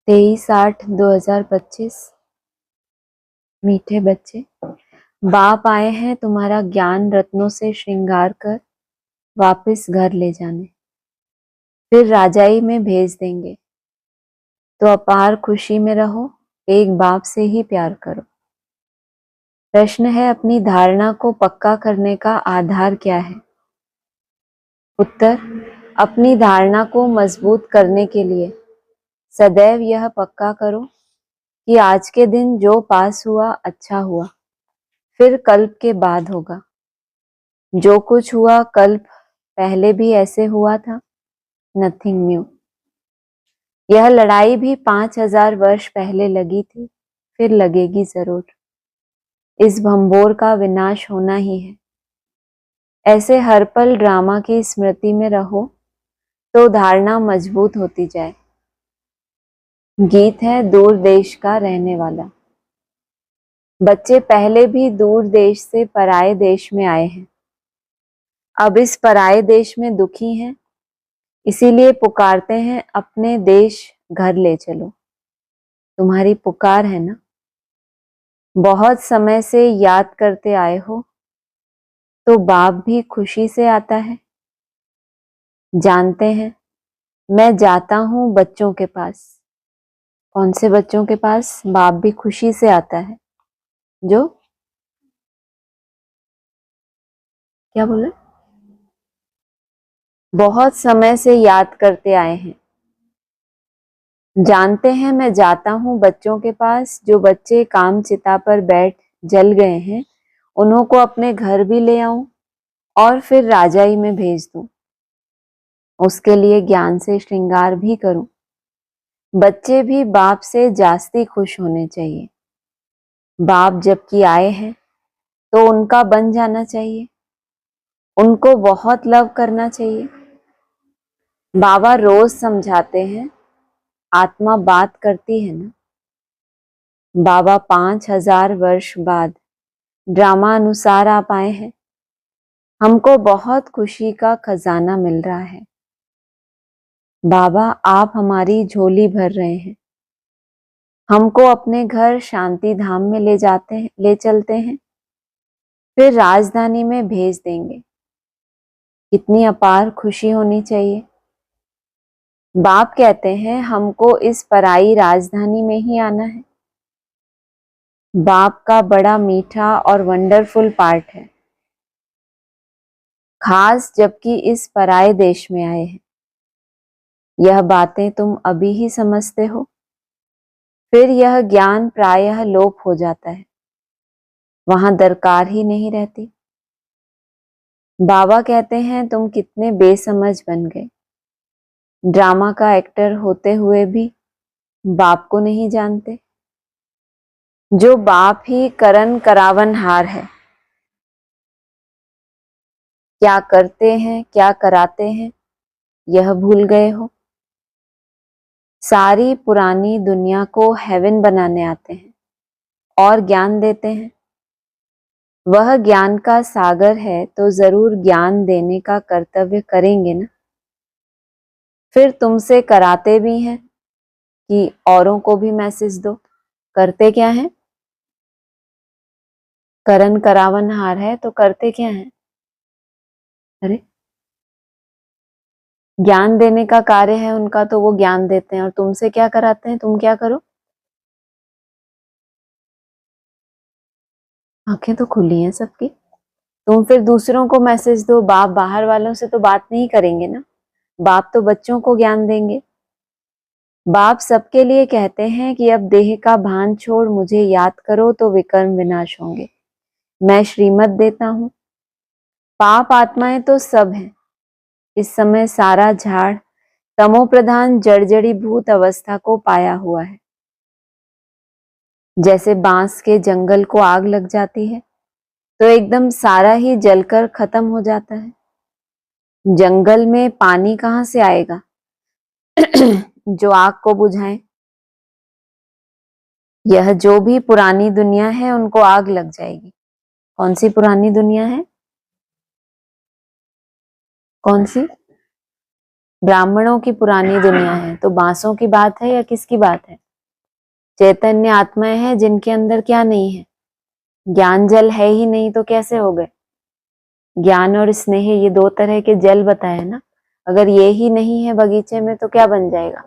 23/8/2025। मीठे बच्चे, बाप आए हैं तुम्हारा ज्ञान रत्नों से श्रृंगार कर वापस घर ले जाने, फिर राजाई में भेज देंगे। तो अपार खुशी में रहो, एक बाप से ही प्यार करो। प्रश्न है, अपनी धारणा को पक्का करने का आधार क्या है? उत्तर, अपनी धारणा को मजबूत करने के लिए सदैव यह पक्का करो कि आज के दिन जो पास हुआ अच्छा हुआ, फिर कल्प के बाद होगा। जो कुछ हुआ कल्प पहले भी ऐसे हुआ था, नथिंग न्यू। यह लड़ाई भी 5000 वर्ष पहले लगी थी, फिर लगेगी जरूर। इस भंबोर का विनाश होना ही है। ऐसे हर पल ड्रामा की स्मृति में रहो तो धारणा मजबूत होती जाए। गीत है दूर देश का रहने वाला। बच्चे पहले भी दूर देश से पराये देश में आए हैं, अब इस पराये देश में दुखी हैं, इसीलिए पुकारते हैं अपने देश घर ले चलो। तुम्हारी पुकार है ना, बहुत समय से याद करते आए हो, तो बाप भी खुशी से आता है। जानते हैं मैं जाता हूं बच्चों के पास। कौन से बच्चों के पास? बाप भी खुशी से आता है। जो क्या बोले? बहुत समय से याद करते आए हैं। जानते हैं मैं जाता हूं बच्चों के पास, जो बच्चे काम चिता पर बैठ जल गए हैं, उन्हों को अपने घर भी ले आऊं और फिर राजाई में भेज दूं। उसके लिए ज्ञान से श्रृंगार भी करूं। बच्चे भी बाप से जास्ती खुश होने चाहिए। बाप जबकि आए हैं तो उनका बन जाना चाहिए, उनको बहुत लव करना चाहिए। बाबा रोज समझाते हैं, आत्मा बात करती है ना। बाबा 5000 वर्ष बाद ड्रामा अनुसार आप आए हैं। हमको बहुत खुशी का खजाना मिल रहा है। बाबा आप हमारी झोली भर रहे हैं। हमको अपने घर शांति धाम में ले चलते हैं, फिर राजधानी में भेज देंगे। कितनी अपार खुशी होनी चाहिए। बाप कहते हैं हमको इस पराई राजधानी में ही आना है। बाप का बड़ा मीठा और वंडरफुल पार्ट है, खास जबकि इस पराये देश में आए हैं। यह बातें तुम अभी ही समझते हो, फिर यह ज्ञान प्रायः लोप हो जाता है, वहां दरकार ही नहीं रहती। बाबा कहते हैं तुम कितने बेसमझ बन गए। ड्रामा का एक्टर होते हुए भी बाप को नहीं जानते, जो बाप ही करन करावनहार है। क्या करते हैं क्या कराते हैं यह भूल गए हो। सारी पुरानी दुनिया को हेवन बनाने आते हैं और ज्ञान देते हैं। वह ज्ञान का सागर है तो जरूर ज्ञान देने का कर्तव्य करेंगे ना। फिर तुमसे कराते भी हैं कि औरों को भी मैसेज दो। करते क्या है? करन करावनहार है तो करते क्या है? अरे ज्ञान देने का कार्य है उनका, तो वो ज्ञान देते हैं। और तुमसे क्या कराते हैं? तुम क्या करो? आंखें तो खुली हैं सबकी। तुम फिर दूसरों को मैसेज दो। बाप बाहर वालों से तो बात नहीं करेंगे ना, बाप तो बच्चों को ज्ञान देंगे। बाप सबके लिए कहते हैं कि अब देह का भान छोड़ मुझे याद करो तो विकर्म विनाश होंगे। मैं श्रीमत देता हूं। पाप आत्माएं तो सब हैं। इस समय सारा झाड़ तमो प्रधान जड़जड़ी भूत अवस्था को पाया हुआ है। जैसे बांस के जंगल को आग लग जाती है तो एकदम सारा ही जलकर खत्म हो जाता है। जंगल में पानी कहां से आएगा जो आग को बुझाए। यह जो भी पुरानी दुनिया है उनको आग लग जाएगी। कौन सी पुरानी दुनिया है? कौन सी? ब्राह्मणों की पुरानी दुनिया है, तो बांसों की बात है या किसकी बात है? चैतन्य आत्माएं हैं जिनके अंदर क्या नहीं है? ज्ञान जल है ही नहीं तो कैसे हो गए? ज्ञान और स्नेह ये दो तरह के जल बताए ना। अगर ये ही नहीं है बगीचे में तो क्या बन जाएगा?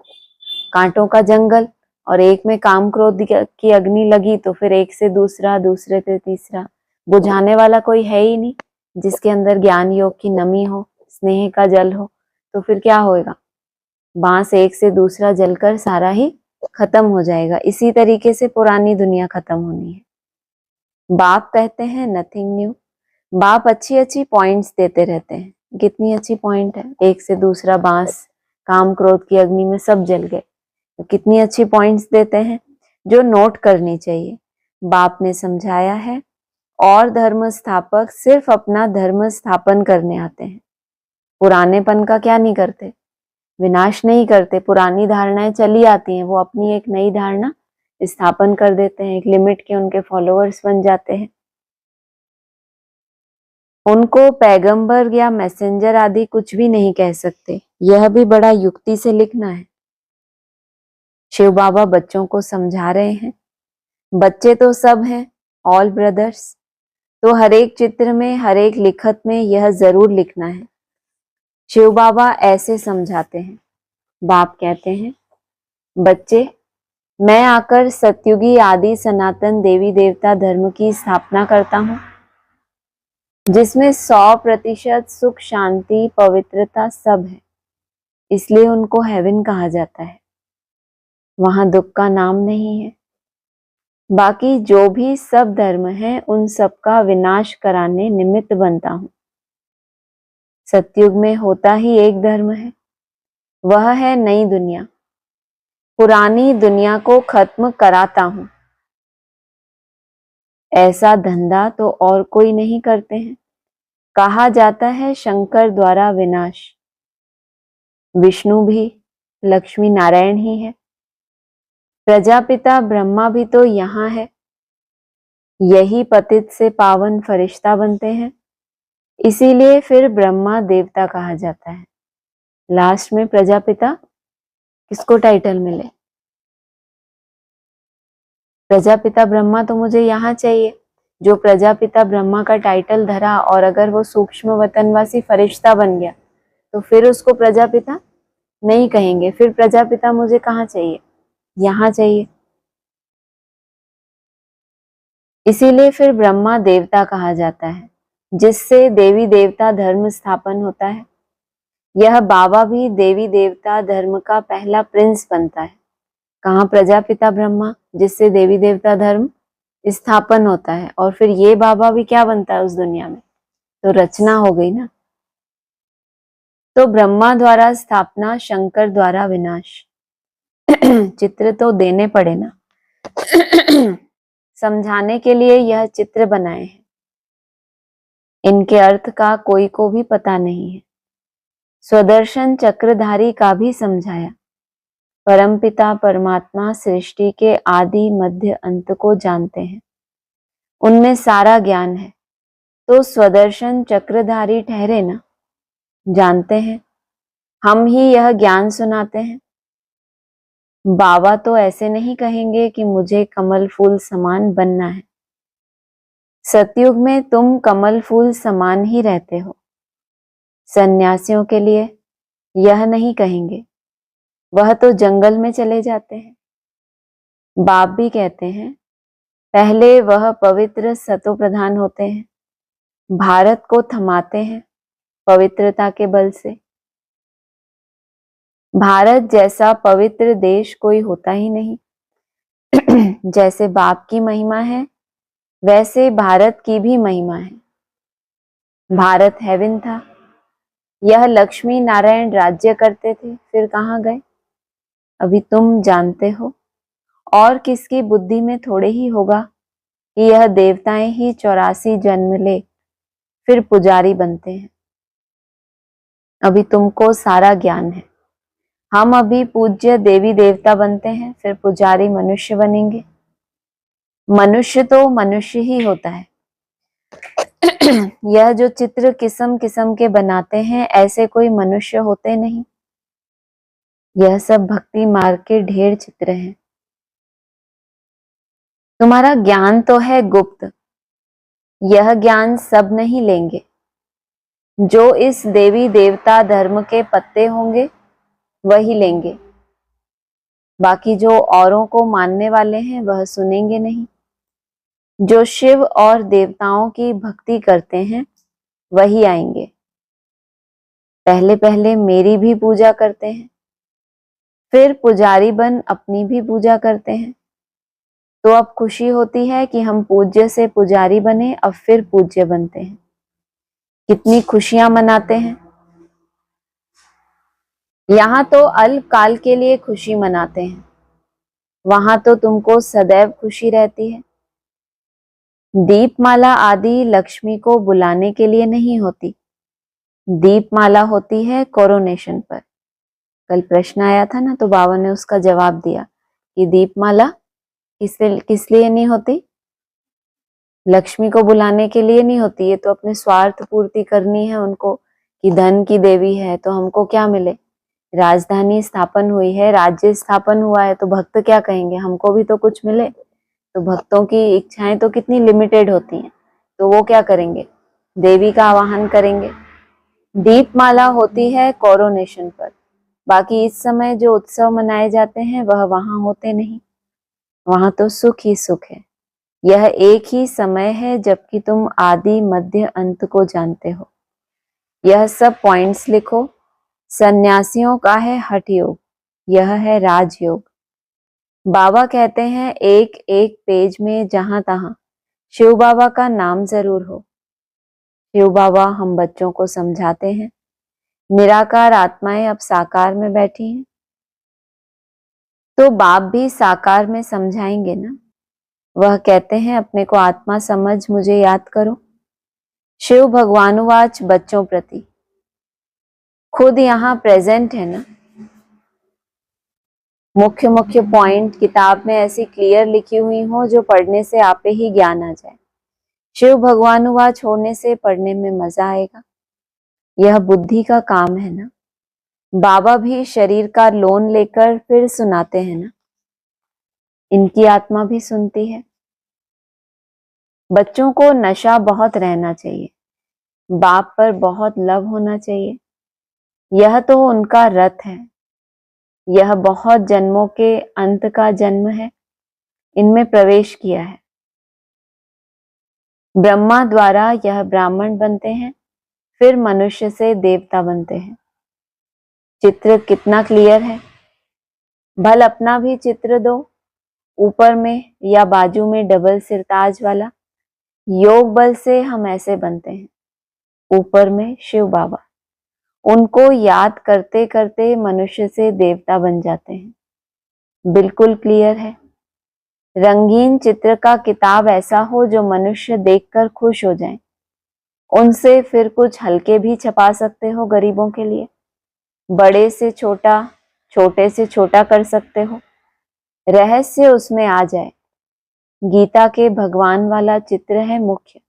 कांटों का जंगल। और एक में काम क्रोध की अग्नि लगी तो फिर एक से दूसरा, दूसरे से तीसरा, बुझाने वाला कोई है ही नहीं। जिसके अंदर ज्ञान योग की नमी हो, स्नेह का जल हो, तो फिर क्या होएगा? बांस एक से दूसरा जलकर सारा ही खत्म हो जाएगा। इसी तरीके से पुरानी दुनिया खत्म होनी है। बाप कहते हैं नथिंग न्यू। बाप अच्छी अच्छी पॉइंट्स देते रहते हैं। कितनी अच्छी पॉइंट है, एक से दूसरा बांस काम क्रोध की अग्नि में सब जल गए। तो कितनी अच्छी पॉइंट्स देते हैं जो नोट करनी चाहिए। बाप ने समझाया है और धर्म स्थापक सिर्फ अपना धर्म स्थापन करने आते हैं। पुरानेपन का क्या नहीं करते? विनाश नहीं करते। पुरानी धारणाएं चली आती हैं, वो अपनी एक नई धारणा स्थापन कर देते हैं। एक लिमिट के उनके फॉलोअर्स बन जाते हैं। उनको पैगंबर या मैसेंजर आदि कुछ भी नहीं कह सकते। यह भी बड़ा युक्ति से लिखना है। शिव बाबा बच्चों को समझा रहे हैं। बच्चे तो सब हैं, ऑल ब्रदर्स। तो हर एक चित्र में, हर एक लिखत में यह जरूर लिखना है। शिव बाबा ऐसे समझाते हैं। बाप कहते हैं, बच्चे, मैं आकर सतयुगी आदि सनातन देवी देवता धर्म की स्थापना करता हूँ, जिसमें 100% सुख, शांति, पवित्रता सब है। इसलिए उनको हेवन कहा जाता है। वहां दुख का नाम नहीं है। बाकी जो भी सब धर्म है उन सबका विनाश कराने निमित्त बनता हूं। सतयुग में होता ही एक धर्म है, वह है नई दुनिया। पुरानी दुनिया को खत्म कराता हूं। ऐसा धंधा तो और कोई नहीं करते हैं। कहा जाता है शंकर द्वारा विनाश। विष्णु भी लक्ष्मी नारायण ही है। प्रजापिता ब्रह्मा भी तो यहाँ है। यही पतित से पावन फरिश्ता बनते हैं। इसीलिए फिर ब्रह्मा देवता कहा जाता है। लास्ट में प्रजापिता किसको टाइटल मिले? प्रजापिता ब्रह्मा तो मुझे यहाँ चाहिए। जो प्रजापिता ब्रह्मा का टाइटल धरा और अगर वो सूक्ष्म वतनवासी फरिश्ता बन गया तो फिर उसको प्रजापिता नहीं कहेंगे। फिर प्रजापिता मुझे कहाँ चाहिए? यहाँ चाहिए। इसीलिए फिर ब्रह्मा देवता कहा जाता है, जिससे देवी देवता धर्म स्थापन होता है। यह बाबा भी देवी देवता धर्म का पहला प्रिंस बनता है। कहाँ? प्रजापिता ब्रह्मा, जिससे देवी देवता धर्म स्थापन होता है। और फिर ये बाबा भी क्या बनता है उस दुनिया में? तो रचना हो गई ना। तो ब्रह्मा द्वारा स्थापना, शंकर द्वारा विनाश। चित्र तो देने पड़े ना। समझाने के लिए यह चित्र बनाए हैं। इनके अर्थ का कोई को भी पता नहीं है। स्वदर्शन चक्रधारी का भी समझाया। परमपिता परमात्मा सृष्टि के आदि मध्य अंत को जानते हैं। उनमें सारा ज्ञान है। तो स्वदर्शन चक्रधारी ठहरे ना। जानते हैं। हम ही यह ज्ञान सुनाते हैं। बाबा तो ऐसे नहीं कहेंगे कि मुझे कमल फूल समान बनना है। सतयुग में तुम कमल फूल समान ही रहते हो। सन्यासियों के लिए यह नहीं कहेंगे, वह तो जंगल में चले जाते हैं। बाप भी कहते हैं, पहले वह पवित्र सतो प्रधान होते हैं, भारत को थमाते हैं पवित्रता के बल से। भारत जैसा पवित्र देश कोई होता ही नहीं। जैसे बाप की महिमा है वैसे भारत की भी महिमा है। भारत हेवन था। यह लक्ष्मी नारायण राज्य करते थे, फिर कहाँ गए? अभी तुम जानते हो। और किसकी बुद्धि में थोड़े ही होगा कि यह देवताएं ही 84 जन्म ले फिर पुजारी बनते हैं। अभी तुमको सारा ज्ञान है। हम अभी पूज्य देवी देवता बनते हैं, फिर पुजारी मनुष्य बनेंगे। मनुष्य तो मनुष्य ही होता है। यह जो चित्र किस्म किस्म के बनाते हैं, ऐसे कोई मनुष्य होते नहीं। यह सब भक्ति मार्ग के ढेर चित्र हैं। तुम्हारा ज्ञान तो है गुप्त, यह ज्ञान सब नहीं लेंगे। जो इस देवी देवता धर्म के पत्ते होंगे वही लेंगे। बाकी जो औरों को मानने वाले हैं वह सुनेंगे नहीं। जो शिव और देवताओं की भक्ति करते हैं वही आएंगे। पहले पहले मेरी भी पूजा करते हैं, फिर पुजारी बन अपनी भी पूजा करते हैं। तो अब खुशी होती है कि हम पूज्य से पुजारी बने, अब फिर पूज्य बनते हैं। कितनी खुशियां मनाते हैं। यहाँ तो अल्पकाल के लिए खुशी मनाते हैं, वहां तो तुमको सदैव खुशी रहती है। दीपमाला आदि लक्ष्मी को बुलाने के लिए नहीं होती, दीपमाला होती है कोरोनेशन पर। कल प्रश्न आया था ना, तो बाबा ने उसका जवाब दिया कि दीपमाला किस लिए नहीं होती? लक्ष्मी को बुलाने के लिए नहीं होती, ये तो अपने स्वार्थ पूर्ति करनी है उनको कि धन की देवी है तो हमको क्या मिले। राजधानी स्थापन हुई है, राज्य स्थापन हुआ है, तो भक्त क्या कहेंगे, हमको भी तो कुछ मिले। तो भक्तों की इच्छाएं तो कितनी लिमिटेड होती हैं, तो वो क्या करेंगे, देवी का आवाहन करेंगे। दीपमाला होती है कोरोनेशन पर, बाकी इस समय जो उत्सव मनाए जाते हैं वह वहां होते नहीं। वहां तो सुख ही सुख है। यह एक ही समय है जबकि तुम आदि मध्य अंत को जानते हो। यह सब पॉइंट्स लिखो। सन्यासियों का है हठ योग, यह है राजयोग। बाबा कहते हैं एक एक पेज में जहां तहां शिव बाबा का नाम जरूर हो। शिव बाबा हम बच्चों को समझाते हैं, निराकार आत्माएं अब साकार में बैठी हैं, तो बाप भी साकार में समझाएंगे ना। वह कहते हैं अपने को आत्मा समझ मुझे याद करो। शिव भगवानुवाच बच्चों प्रति, खुद यहाँ प्रेजेंट है ना। मुख्य मुख्य पॉइंट किताब में ऐसी क्लियर लिखी हुई हो जो पढ़ने से आपे ही ज्ञान आ जाए। शिव भगवानुवाच होने से पढ़ने में मजा आएगा। यह बुद्धि का काम है ना। बाबा भी शरीर का लोन लेकर फिर सुनाते हैं ना, इनकी आत्मा भी सुनती है। बच्चों को नशा बहुत रहना चाहिए, बाप पर बहुत लव होना चाहिए। यह तो उनका रथ है, यह बहुत जन्मों के अंत का जन्म है, इनमें प्रवेश किया है। ब्रह्मा द्वारा यह ब्राह्मण बनते हैं, फिर मनुष्य से देवता बनते हैं। चित्र कितना क्लियर है। भल अपना भी चित्र दो, ऊपर में या बाजू में डबल सिरताज वाला। योग बल से हम ऐसे बनते हैं, ऊपर में शिव बाबा, उनको याद करते करते मनुष्य से देवता बन जाते हैं। बिल्कुल क्लियर है। रंगीन चित्र का किताब ऐसा हो जो मनुष्य देखकर खुश हो जाए, उनसे फिर कुछ हल्के भी छपा सकते हो गरीबों के लिए। बड़े से छोटा, छोटे से छोटा कर सकते हो, रहस्य उसमें आ जाए। गीता के भगवान वाला चित्र है मुख्य,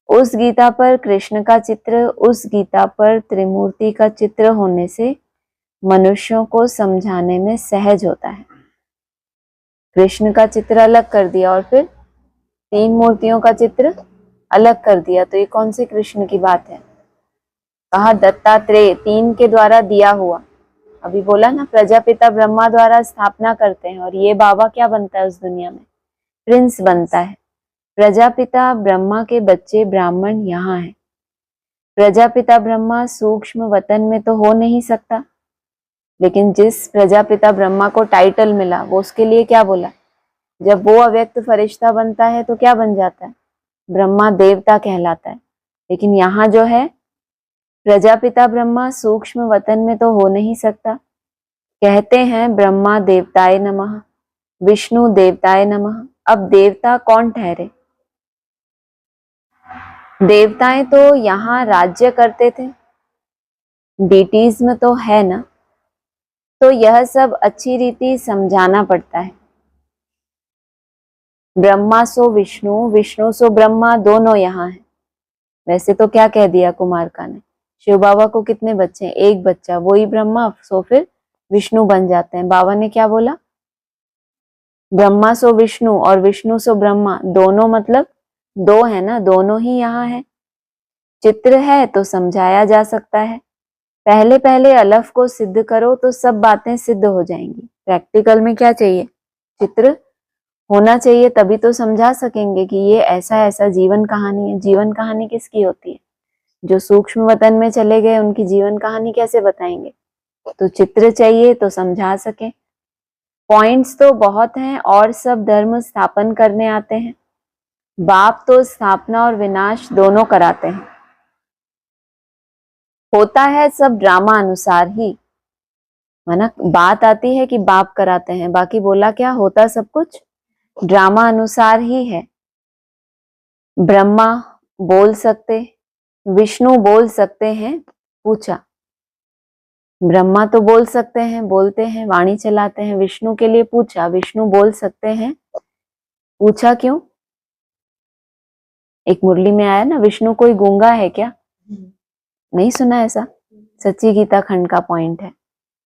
उस गीता पर कृष्ण का चित्र, उस गीता पर त्रिमूर्ति का चित्र होने से मनुष्यों को समझाने में सहज होता है। कृष्ण का चित्र अलग कर दिया और फिर तीन मूर्तियों का चित्र अलग कर दिया, तो ये कौन से कृष्ण की बात है? कहा दत्तात्रेय, तीन के द्वारा दिया हुआ। अभी बोला ना प्रजापिता ब्रह्मा द्वारा स्थापना करते हैं, और ये बाबा क्या बनता है उस दुनिया में? प्रिंस बनता है। प्रजापिता ब्रह्मा के बच्चे ब्राह्मण यहाँ हैं। प्रजापिता ब्रह्मा सूक्ष्म वतन में तो हो नहीं सकता, लेकिन जिस प्रजापिता ब्रह्मा को टाइटल मिला वो उसके लिए क्या बोला? जब वो अव्यक्त फरिश्ता बनता है तो क्या बन जाता है? ब्रह्मा देवता कहलाता है। लेकिन यहाँ जो है प्रजापिता ब्रह्मा सूक्ष्म वतन में तो हो नहीं सकता। कहते हैं ब्रह्मा देवताय नमः, विष्णु देवताय नमः। अब देवता कौन ठहरे? देवताएं तो यहाँ राज्य करते थे, डीटीज में तो है ना, तो यह सब अच्छी रीति समझाना पड़ता है। ब्रह्मा सो विष्णु, विष्णु सो ब्रह्मा, दोनों यहाँ है। वैसे तो क्या कह दिया कुमारका ने, शिव बाबा को कितने बच्चे हैं? एक बच्चा, वही ब्रह्मा, सो फिर विष्णु बन जाते हैं। बाबा ने क्या बोला? ब्रह्मा सो विष्णु और विष्णु सो ब्रह्मा, दोनों मतलब दो है ना, दोनों ही यहाँ है। चित्र है तो समझाया जा सकता है। पहले पहले अलफ को सिद्ध करो तो सब बातें सिद्ध हो जाएंगी। प्रैक्टिकल में क्या चाहिए? चित्र होना चाहिए, तभी तो समझा सकेंगे कि ये ऐसा ऐसा जीवन कहानी है। जीवन कहानी किसकी होती है? जो सूक्ष्म वतन में चले गए उनकी जीवन कहानी कैसे बताएंगे? तो चित्र चाहिए तो समझा सके। पॉइंट्स तो बहुत हैं और सब धर्म स्थापन करने आते हैं। बाप तो स्थापना और विनाश दोनों कराते हैं। होता है सब ड्रामा अनुसार ही, माना बात आती है कि बाप कराते हैं, बाकी बोला क्या? होता सब कुछ ड्रामा अनुसार ही है। ब्रह्मा बोल सकते, विष्णु बोल सकते हैं? पूछा। ब्रह्मा तो बोल सकते हैं, बोलते हैं, वाणी चलाते हैं। विष्णु के लिए पूछा, विष्णु बोल सकते हैं? पूछा क्यों? एक मुरली में आया ना, विष्णु कोई गूंगा है क्या? नहीं सुना ऐसा? सच्ची गीता खंड का पॉइंट है।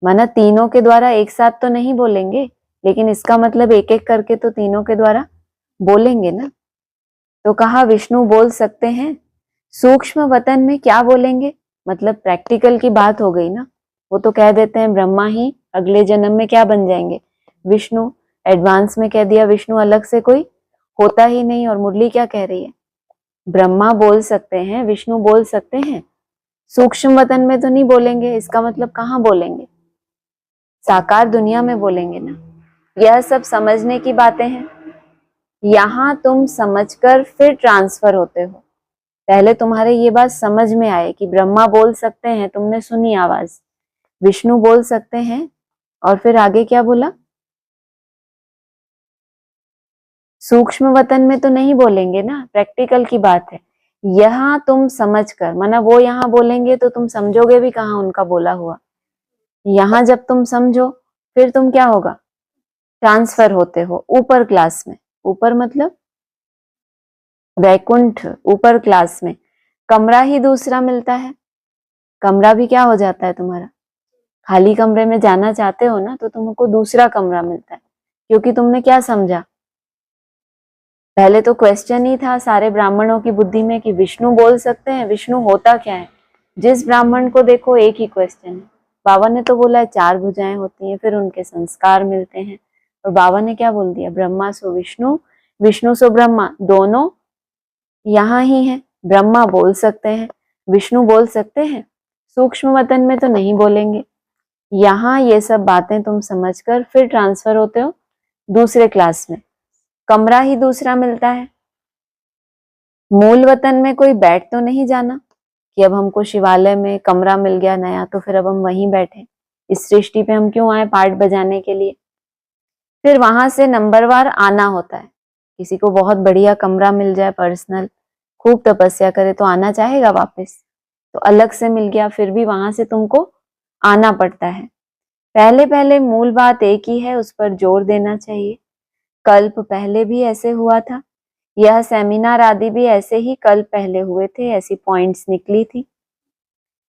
माना तीनों के द्वारा एक साथ तो नहीं बोलेंगे, लेकिन इसका मतलब एक एक करके तो तीनों के द्वारा बोलेंगे ना। तो कहा विष्णु बोल सकते हैं। सूक्ष्म वतन में क्या बोलेंगे? मतलब प्रैक्टिकल की बात हो गई ना। वो तो कह देते हैं ब्रह्मा ही अगले जन्म में क्या बन जाएंगे? विष्णु। एडवांस में कह दिया विष्णु अलग से कोई होता ही नहीं। और मुरली क्या कह रही है? ब्रह्मा बोल सकते हैं, विष्णु बोल सकते हैं, सूक्ष्म वतन में तो नहीं बोलेंगे। इसका मतलब कहाँ बोलेंगे? साकार दुनिया में बोलेंगे ना। यह सब समझने की बातें हैं। यहां तुम समझकर फिर ट्रांसफर होते हो। पहले तुम्हारे ये बात समझ में आए कि ब्रह्मा बोल सकते हैं, तुमने सुनी आवाज, विष्णु बोल सकते हैं, और फिर आगे क्या बोला? सूक्ष्म वतन में तो नहीं बोलेंगे ना, प्रैक्टिकल की बात है। यहां तुम समझकर, माना वो यहां बोलेंगे तो तुम समझोगे भी कहाँ उनका बोला हुआ। यहां जब तुम समझो फिर तुम क्या होगा? ट्रांसफर होते हो ऊपर क्लास में। ऊपर मतलब वैकुंठ, ऊपर क्लास में। कमरा ही दूसरा मिलता है। कमरा भी क्या हो जाता है तुम्हारा? खाली कमरे में जाना चाहते हो ना, तो तुमको दूसरा कमरा मिलता है। क्योंकि तुमने क्या समझा? पहले तो क्वेश्चन ही था सारे ब्राह्मणों की बुद्धि में कि विष्णु बोल सकते हैं, विष्णु होता क्या है? जिस ब्राह्मण को देखो एक ही क्वेश्चन है। बाबा ने तो बोला है 4 भुजाएं होती हैं, फिर उनके संस्कार मिलते हैं। और बाबा ने क्या बोल दिया? ब्रह्मा सो विष्णु, विष्णु सो ब्रह्मा, दोनों यहाँ ही है। ब्रह्मा बोल सकते हैं, विष्णु बोल सकते हैं, सूक्ष्म वतन में तो नहीं बोलेंगे। यहाँ ये सब बातें तुम समझकर फिर ट्रांसफर होते हो दूसरे क्लास में। कमरा ही दूसरा मिलता है। मूल वतन में कोई बैठ तो नहीं जाना कि अब हमको शिवालय में कमरा मिल गया नया तो फिर अब हम वहीं बैठे। इस सृष्टि पे हम क्यों आए? पाठ बजाने के लिए। फिर वहां से नंबरवार आना होता है। किसी को बहुत बढ़िया कमरा मिल जाए पर्सनल, खूब तपस्या करे तो आना चाहेगा वापस, तो अलग से मिल गया, फिर भी वहां से तुमको आना पड़ता है। पहले पहले मूल बात एक ही है, उस पर जोर देना चाहिए। कल्प पहले भी ऐसे हुआ था। यह सेमिनार आदि भी ऐसे ही कल्प पहले हुए थे, ऐसी पॉइंट्स निकली थी।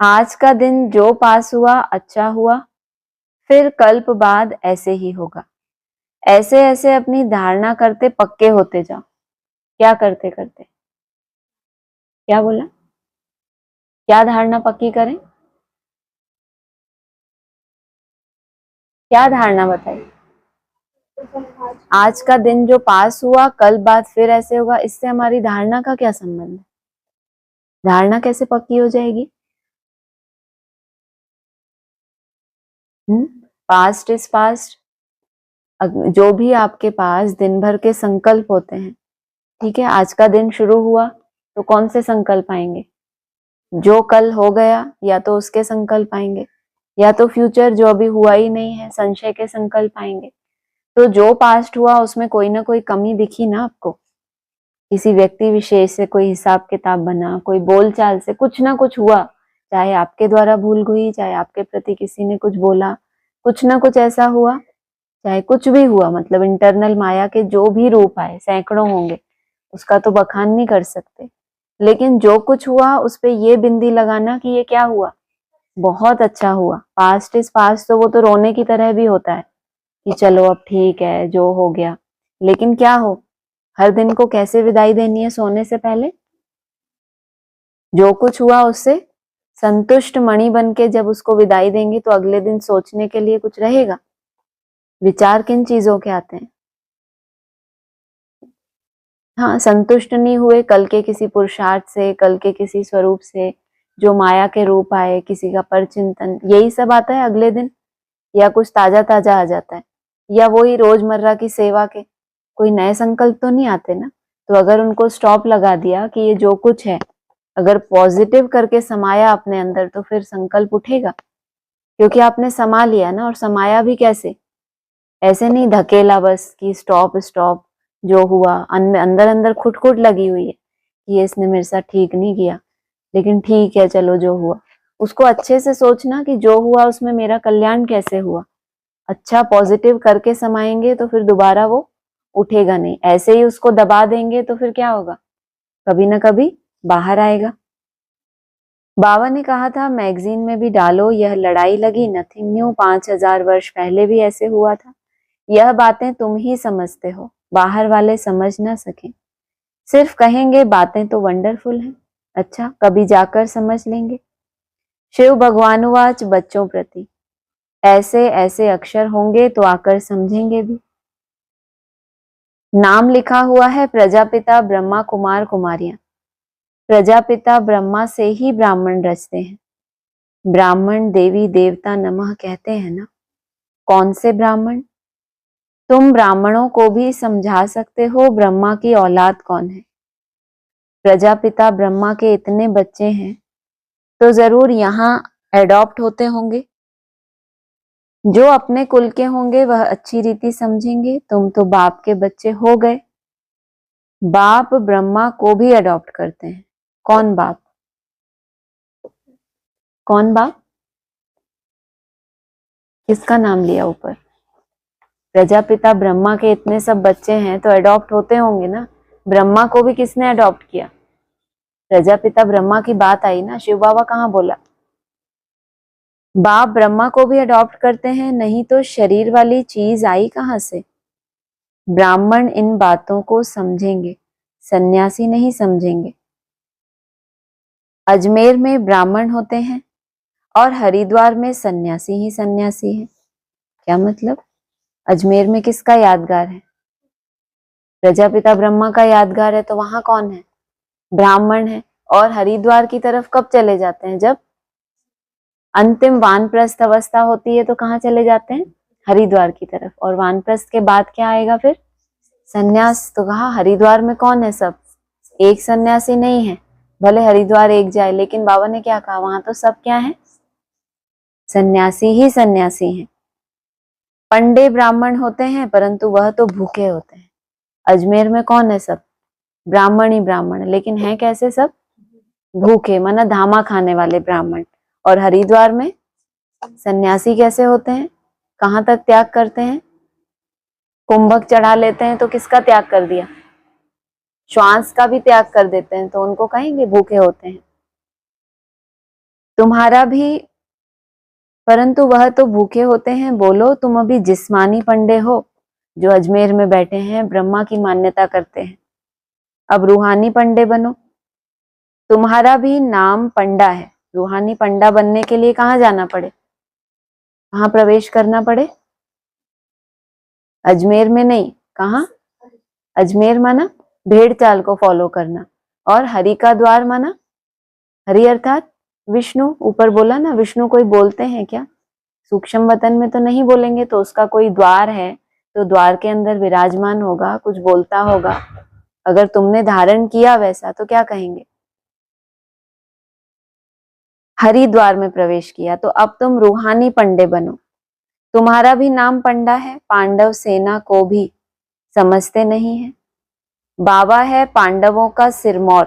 आज का दिन जो पास हुआ अच्छा हुआ, फिर कल्प बाद ऐसे ही होगा। ऐसे ऐसे अपनी धारणा करते पक्के होते जाओ। क्या करते करते? क्या बोला? क्या धारणा पक्की करें? क्या धारणा बताइए? आज का दिन जो पास हुआ कल बाद फिर ऐसे होगा, इससे हमारी धारणा का क्या संबंध है? धारणा कैसे पक्की हो जाएगी? Past is past. जो भी आपके पास दिन भर के संकल्प होते हैं, ठीक है, आज का दिन शुरू हुआ तो कौन से संकल्प आएंगे? जो कल हो गया या तो उसके संकल्प आएंगे, या तो फ्यूचर जो अभी हुआ ही नहीं है संशय के संकल्प आएंगे। तो जो पास्ट हुआ उसमें कोई ना कोई कमी दिखी ना आपको? किसी व्यक्ति विशेष से कोई हिसाब किताब बना, कोई बोलचाल से कुछ ना कुछ हुआ, चाहे आपके द्वारा भूल हुई, चाहे आपके प्रति किसी ने कुछ बोला, कुछ ना कुछ ऐसा हुआ, चाहे कुछ भी हुआ, मतलब इंटरनल माया के जो भी रूप आए, सैकड़ों होंगे, उसका तो बखान नहीं कर सकते। लेकिन जो कुछ हुआ उस पे ये बिंदी लगाना कि ये क्या हुआ? बहुत अच्छा हुआ। पास्ट इज पास्ट, तो वो तो रोने की तरह भी होता है कि चलो अब ठीक है जो हो गया, लेकिन क्या हो, हर दिन को कैसे विदाई देनी है सोने से पहले? जो कुछ हुआ उससे संतुष्ट मणि बन के जब उसको विदाई देंगे तो अगले दिन सोचने के लिए कुछ रहेगा। विचार किन चीजों के आते हैं? हाँ, संतुष्ट नहीं हुए कल के किसी पुरुषार्थ से, कल के किसी स्वरूप से जो माया के रूप आए, किसी का परचिंतन, यही सब आता है अगले दिन, या कुछ ताजा ताजा आ जाता है, या वही रोजमर्रा की सेवा के कोई नए संकल्प तो नहीं आते ना। तो अगर उनको स्टॉप लगा दिया कि ये जो कुछ है अगर पॉजिटिव करके समाया अपने अंदर, तो फिर संकल्प उठेगा, क्योंकि आपने समा लिया ना। और समाया भी कैसे? ऐसे नहीं धकेला बस कि स्टॉप स्टॉप, जो हुआ अंदर अंदर खुट लगी हुई है कि ये इसने मेरे साथ ठीक नहीं किया, लेकिन ठीक है चलो जो हुआ। उसको अच्छे से सोचना कि जो हुआ उसमें मेरा कल्याण कैसे हुआ। अच्छा पॉजिटिव करके समाएंगे तो फिर दोबारा वो उठेगा नहीं। ऐसे ही उसको दबा देंगे तो फिर क्या होगा? कभी ना कभी बाहर आएगा। बाबा ने कहा था मैगजीन में भी डालो, यह लड़ाई लगी नथिंग न्यू, 5000 वर्ष पहले भी ऐसे हुआ था। यह बातें तुम ही समझते हो, बाहर वाले समझ ना सके, सिर्फ कहेंगे बातें तो वंडरफुल हैं। अच्छा कभी जाकर समझ लेंगे। शिव भगवानुवाच बच्चों प्रति, ऐसे ऐसे अक्षर होंगे तो आकर समझेंगे भी। नाम लिखा हुआ है प्रजापिता ब्रह्मा कुमार कुमारियां। प्रजापिता ब्रह्मा से ही ब्राह्मण रचते हैं। ब्राह्मण देवी देवता नमः कहते हैं ना। कौन से ब्राह्मण? तुम ब्राह्मणों को भी समझा सकते हो ब्रह्मा की औलाद कौन है। प्रजापिता ब्रह्मा के इतने बच्चे हैं तो जरूर यहाँ एडॉप्ट होते होंगे। जो अपने कुल के होंगे वह अच्छी रीति समझेंगे। तुम तो बाप के बच्चे हो गए। बाप ब्रह्मा को भी अडॉप्ट करते हैं। कौन बाप? कौन बाप? किसका नाम लिया ऊपर? प्रजापिता ब्रह्मा के इतने सब बच्चे हैं तो अडॉप्ट होते होंगे ना। ब्रह्मा को भी किसने अडॉप्ट किया? प्रजापिता ब्रह्मा की बात आई ना, शिव बाबा कहाँ बोला? बाप ब्रह्मा को भी अडॉप्ट करते हैं, नहीं तो शरीर वाली चीज आई कहाँ से? ब्राह्मण इन बातों को समझेंगे, सन्यासी नहीं समझेंगे। अजमेर में ब्राह्मण होते हैं और हरिद्वार में सन्यासी ही सन्यासी है। क्या मतलब? अजमेर में किसका यादगार है? प्रजापिता ब्रह्मा का यादगार है, तो वहां कौन है? ब्राह्मण है। और हरिद्वार की तरफ कब चले जाते हैं? जब अंतिम वानप्रस्थ अवस्था होती है तो कहाँ चले जाते हैं? हरिद्वार की तरफ। और वानप्रस्थ के बाद क्या आएगा फिर? सन्यास। तो कहा हरिद्वार में कौन है? सब। एक सन्यासी नहीं है, भले हरिद्वार एक जाए, लेकिन बाबा ने क्या कहा? वहां तो सब क्या है? सन्यासी ही सन्यासी हैं। पंडे ब्राह्मण होते हैं परंतु वह तो भूखे होते हैं। अजमेर में कौन है? सब ब्राह्मण ही ब्राह्मण, लेकिन है कैसे सब? भूखे, माना धामा खाने वाले ब्राह्मण। और हरिद्वार में सन्यासी कैसे होते हैं? कहाँ तक त्याग करते हैं? कुंभक चढ़ा लेते हैं तो किसका त्याग कर दिया? श्वास का भी त्याग कर देते हैं, तो उनको कहेंगे भूखे होते हैं। तुम्हारा भी, परंतु वह तो भूखे होते हैं। बोलो तुम अभी जिस्मानी पंडे हो जो अजमेर में बैठे हैं, ब्रह्मा की मान्यता करते हैं। अब रूहानी पंडे बनो। तुम्हारा भी नाम पंडा है। रूहानी पंडा बनने के लिए कहाँ जाना पड़े? कहाँ प्रवेश करना पड़े? अजमेर में नहीं, कहाँ? अजमेर माना भेड़ चाल को फॉलो करना, और हरि का द्वार माना, हरि अर्थात विष्णु। ऊपर बोला ना, विष्णु कोई बोलते हैं क्या? सूक्ष्म वतन में तो नहीं बोलेंगे, तो उसका कोई द्वार है तो द्वार के अंदर विराजमान होगा, कुछ बोलता होगा। अगर तुमने धारण किया वैसा तो क्या कहेंगे? हरिद्वार में प्रवेश किया, तो अब तुम रूहानी पंडे बनो। तुम्हारा भी नाम पंडा है। पांडव सेना को भी समझते नहीं है। बाबा है पांडवों का सिरमौर।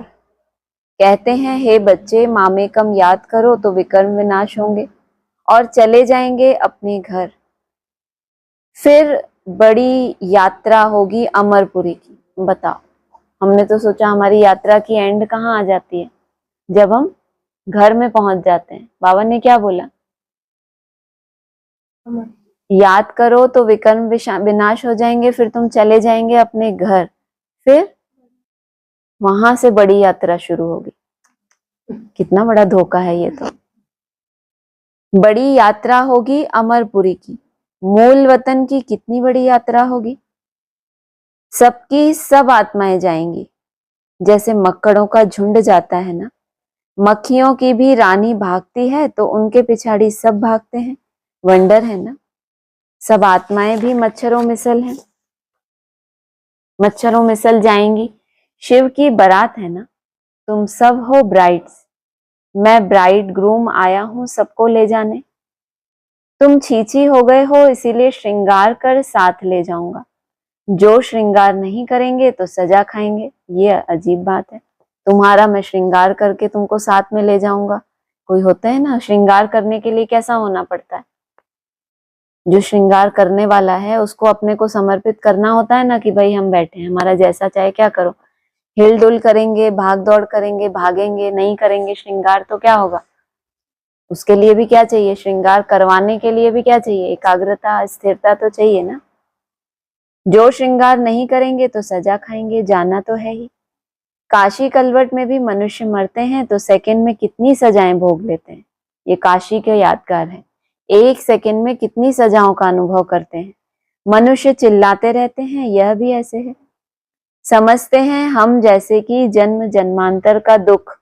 कहते हैं हे बच्चे मामेकम याद करो तो विकर्म विनाश होंगे और चले जाएंगे अपने घर। फिर बड़ी यात्रा होगी अमरपुरी की। बताओ, हमने तो सोचा हमारी यात्रा की एंड कहाँ आ जाती है? जब हम घर में पहुंच जाते हैं। बाबा ने क्या बोला? याद करो तो विकर्म विनाश हो जाएंगे, फिर तुम चले जाएंगे अपने घर, फिर वहां से बड़ी यात्रा शुरू होगी। कितना बड़ा धोखा है ये तो। बड़ी यात्रा होगी अमरपुरी की, मूल वतन की कितनी बड़ी यात्रा होगी। सबकी सब आत्माएं जाएंगी, जैसे मक्कड़ों का झुंड जाता है ना, मक्खियों की भी रानी भागती है तो उनके पिछाड़ी सब भागते हैं। वंडर है ना। सब आत्माएं भी मच्छरों मिसल हैं, मच्छरों मिसल जाएंगी। शिव की बारात है ना, तुम सब हो ब्राइड्स, मैं ब्राइड ग्रूम आया हूं सबको ले जाने। तुम छीछी हो गए हो इसीलिए श्रृंगार कर साथ ले जाऊंगा, जो श्रृंगार नहीं करेंगे तो सजा खाएंगे। ये अजीब बात है, तुम्हारा मैं श्रृंगार करके तुमको साथ में ले जाऊंगा। कोई होता है ना, श्रृंगार करने के लिए कैसा होना पड़ता है? जो श्रृंगार करने वाला है उसको अपने को समर्पित करना होता है ना, कि भाई हम बैठे हैं, हमारा जैसा चाहे क्या करो। हिल डुल करेंगे, भाग दौड़ करेंगे, भागेंगे, नहीं करेंगे श्रृंगार तो क्या होगा? उसके लिए भी क्या चाहिए? श्रृंगार करवाने के लिए भी क्या चाहिए? एकाग्रता, स्थिरता तो चाहिए ना। जो श्रृंगार नहीं करेंगे तो सजा खाएंगे, जाना तो है ही। काशी कलवट में भी मनुष्य मरते हैं तो सेकंड में कितनी सजाएं भोग लेते हैं। ये काशी के यादगार है। एक सेकंड में कितनी सजाओं का अनुभव करते हैं। मनुष्य चिल्लाते रहते हैं, यह भी ऐसे है। समझते हैं हम जैसे कि जन्म जन्मांतर का दुख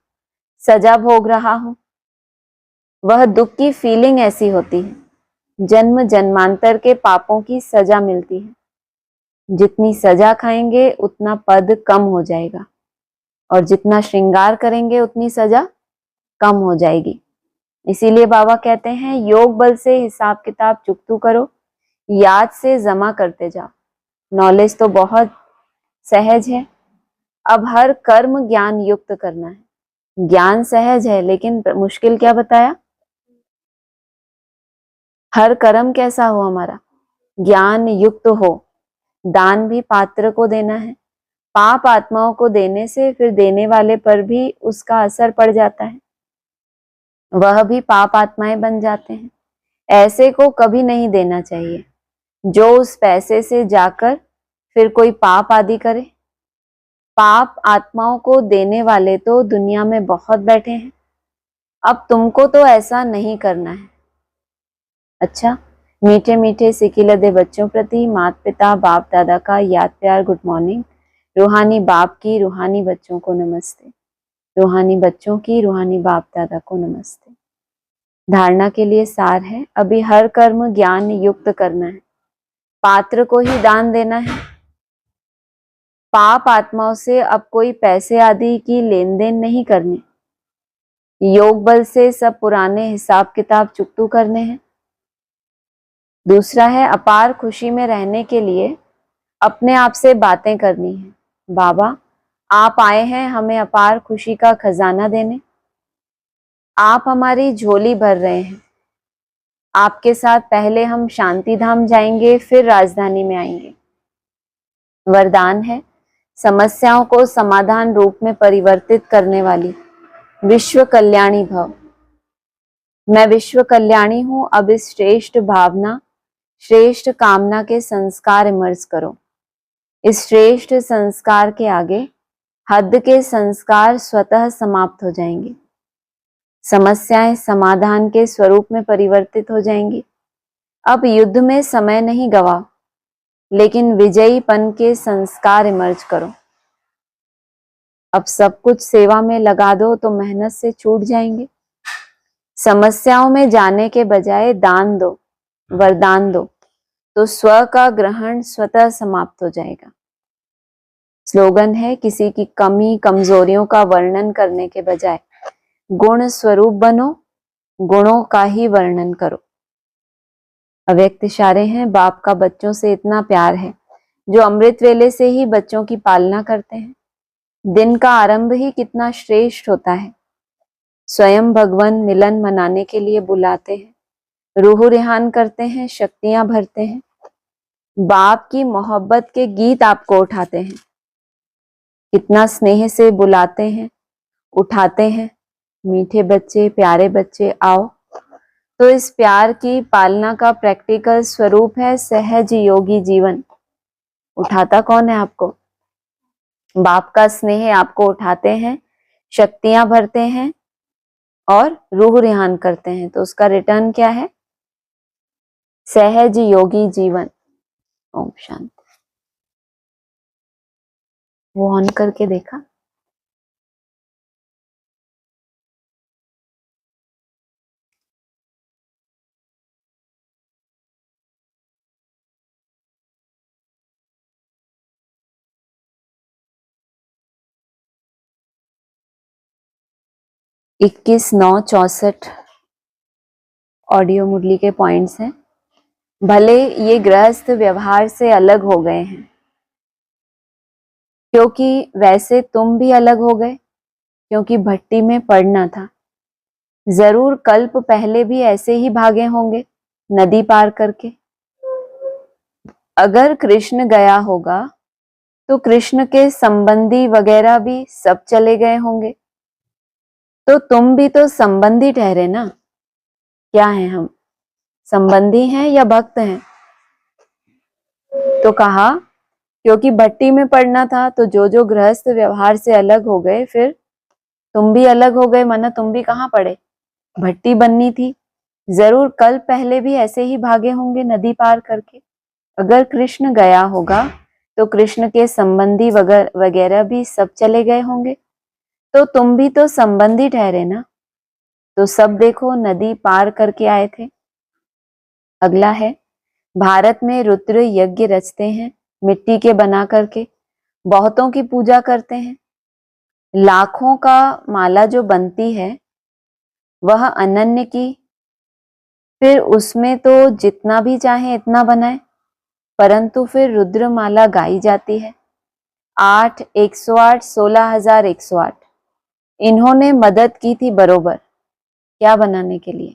सजा भोग रहा हूं। वह दुख की फीलिंग ऐसी होती है। जन्म जन्मांतर के पापों की सजा मिलती है। जितनी सजा खाएंगे उतना पद कम हो जाएगा, और जितना श्रृंगार करेंगे उतनी सजा कम हो जाएगी। इसीलिए बाबा कहते हैं योग बल से हिसाब किताब चुकतू करो, याद से जमा करते जाओ। नॉलेज तो बहुत सहज है, अब हर कर्म ज्ञान युक्त करना है। ज्ञान सहज है लेकिन मुश्किल क्या बताया? हर कर्म कैसा हो हमारा? ज्ञान युक्त हो। दान भी पात्र को देना है। पाप आत्माओं को देने से फिर देने वाले पर भी उसका असर पड़ जाता है, वह भी पाप आत्माएं बन जाते हैं। ऐसे को कभी नहीं देना चाहिए जो उस पैसे से जाकर फिर कोई पाप आदि करे। पाप आत्माओं को देने वाले तो दुनिया में बहुत बैठे हैं। अब तुमको तो ऐसा नहीं करना है। अच्छा, मीठे मीठे सिकिलदे बच्चों प्रति माता पिता बाप दादा का याद प्यार गुड मॉर्निंग। रूहानी बाप की रूहानी बच्चों को नमस्ते। रूहानी बच्चों की रूहानी बाप दादा को नमस्ते। धारणा के लिए सार है, अभी हर कर्म ज्ञान युक्त करना है, पात्र को ही दान देना है। पाप आत्माओं से अब कोई पैसे आदि की लेन देन नहीं करनी। योग बल से सब पुराने हिसाब किताब चुकतू करने हैं। दूसरा है अपार खुशी में रहने के लिए अपने आप से बातें करनी है। बाबा आप आए हैं हमें अपार खुशी का खजाना देने। आप हमारी झोली भर रहे हैं। आपके साथ पहले हम शांति धाम जाएंगे, फिर राजधानी में आएंगे। वरदान है समस्याओं को समाधान रूप में परिवर्तित करने वाली विश्व कल्याणी भव। मैं विश्व कल्याणी हूं, अब इस श्रेष्ठ भावना श्रेष्ठ कामना के संस्कार इमर्ज करो। इस श्रेष्ठ संस्कार के आगे हद के संस्कार स्वतः समाप्त हो जाएंगे। समस्याएं समाधान के स्वरूप में परिवर्तित हो जाएंगी। अब युद्ध में समय नहीं गवाओ, लेकिन विजयीपन के संस्कार इमर्ज करो। अब सब कुछ सेवा में लगा दो तो मेहनत से छूट जाएंगे। समस्याओं में जाने के बजाय दान दो, वरदान दो, तो स्व का ग्रहण स्वतः समाप्त हो जाएगा। स्लोगन है किसी की कमी कमजोरियों का वर्णन करने के बजाय गुण स्वरूप बनो, गुणों का ही वर्णन करो। अव्यक्त इशारे हैं, बाप का बच्चों से इतना प्यार है जो अमृत वेले से ही बच्चों की पालना करते हैं। दिन का आरंभ ही कितना श्रेष्ठ होता है। स्वयं भगवान मिलन मनाने के लिए बुलाते हैं, रूह रिहान करते हैं, शक्तियां भरते हैं। बाप की मोहब्बत के गीत आपको उठाते हैं। कितना स्नेह से बुलाते हैं, उठाते हैं, मीठे बच्चे, प्यारे बच्चे आओ। तो इस प्यार की पालना का प्रैक्टिकल स्वरूप है सहज योगी जीवन। उठाता कौन है आपको? बाप का स्नेह आपको उठाते हैं, शक्तियां भरते हैं और रूह रिहान करते हैं। तो उसका रिटर्न क्या है? सहज योगी जीवन। ओम शांति। वो ऑन करके देखा? इक्कीस 9/64 ऑडियो मुरली के पॉइंट्स हैं। भले ये गृहस्थ व्यवहार से अलग हो गए हैं, क्योंकि वैसे तुम भी अलग हो गए, क्योंकि भट्टी में पड़ना था। जरूर कल्प पहले भी ऐसे ही भागे होंगे नदी पार करके। अगर कृष्ण गया होगा तो कृष्ण के संबंधी वगैरह भी सब चले गए होंगे। तो तुम भी तो संबंधी ठहरे ना। क्या हैं हम? संबंधी हैं या भक्त हैं? तो कहा क्योंकि भट्टी में पड़ना था, तो जो जो गृहस्थ व्यवहार से अलग हो गए, फिर तुम भी अलग हो गए। माना तुम भी कहाँ पड़े? भट्टी बननी थी। जरूर कल पहले भी ऐसे ही भागे होंगे नदी पार करके। अगर कृष्ण गया होगा तो कृष्ण के संबंधी वगैरह भी सब चले गए होंगे। तो तुम भी तो संबंधी ठहरे ना। तो सब देखो नदी पार करके आए थे। अगला है, भारत में रुद्र यज्ञ रचते हैं मिट्टी के बना करके, बहुतों की पूजा करते हैं। लाखों का माला जो बनती है वह अनन्य की, फिर उसमें तो जितना भी चाहे इतना बनाए, परंतु फिर रुद्र माला गाई जाती है। 8, 108, 16,108 इन्होंने मदद की थी बरोबर। क्या बनाने के लिए?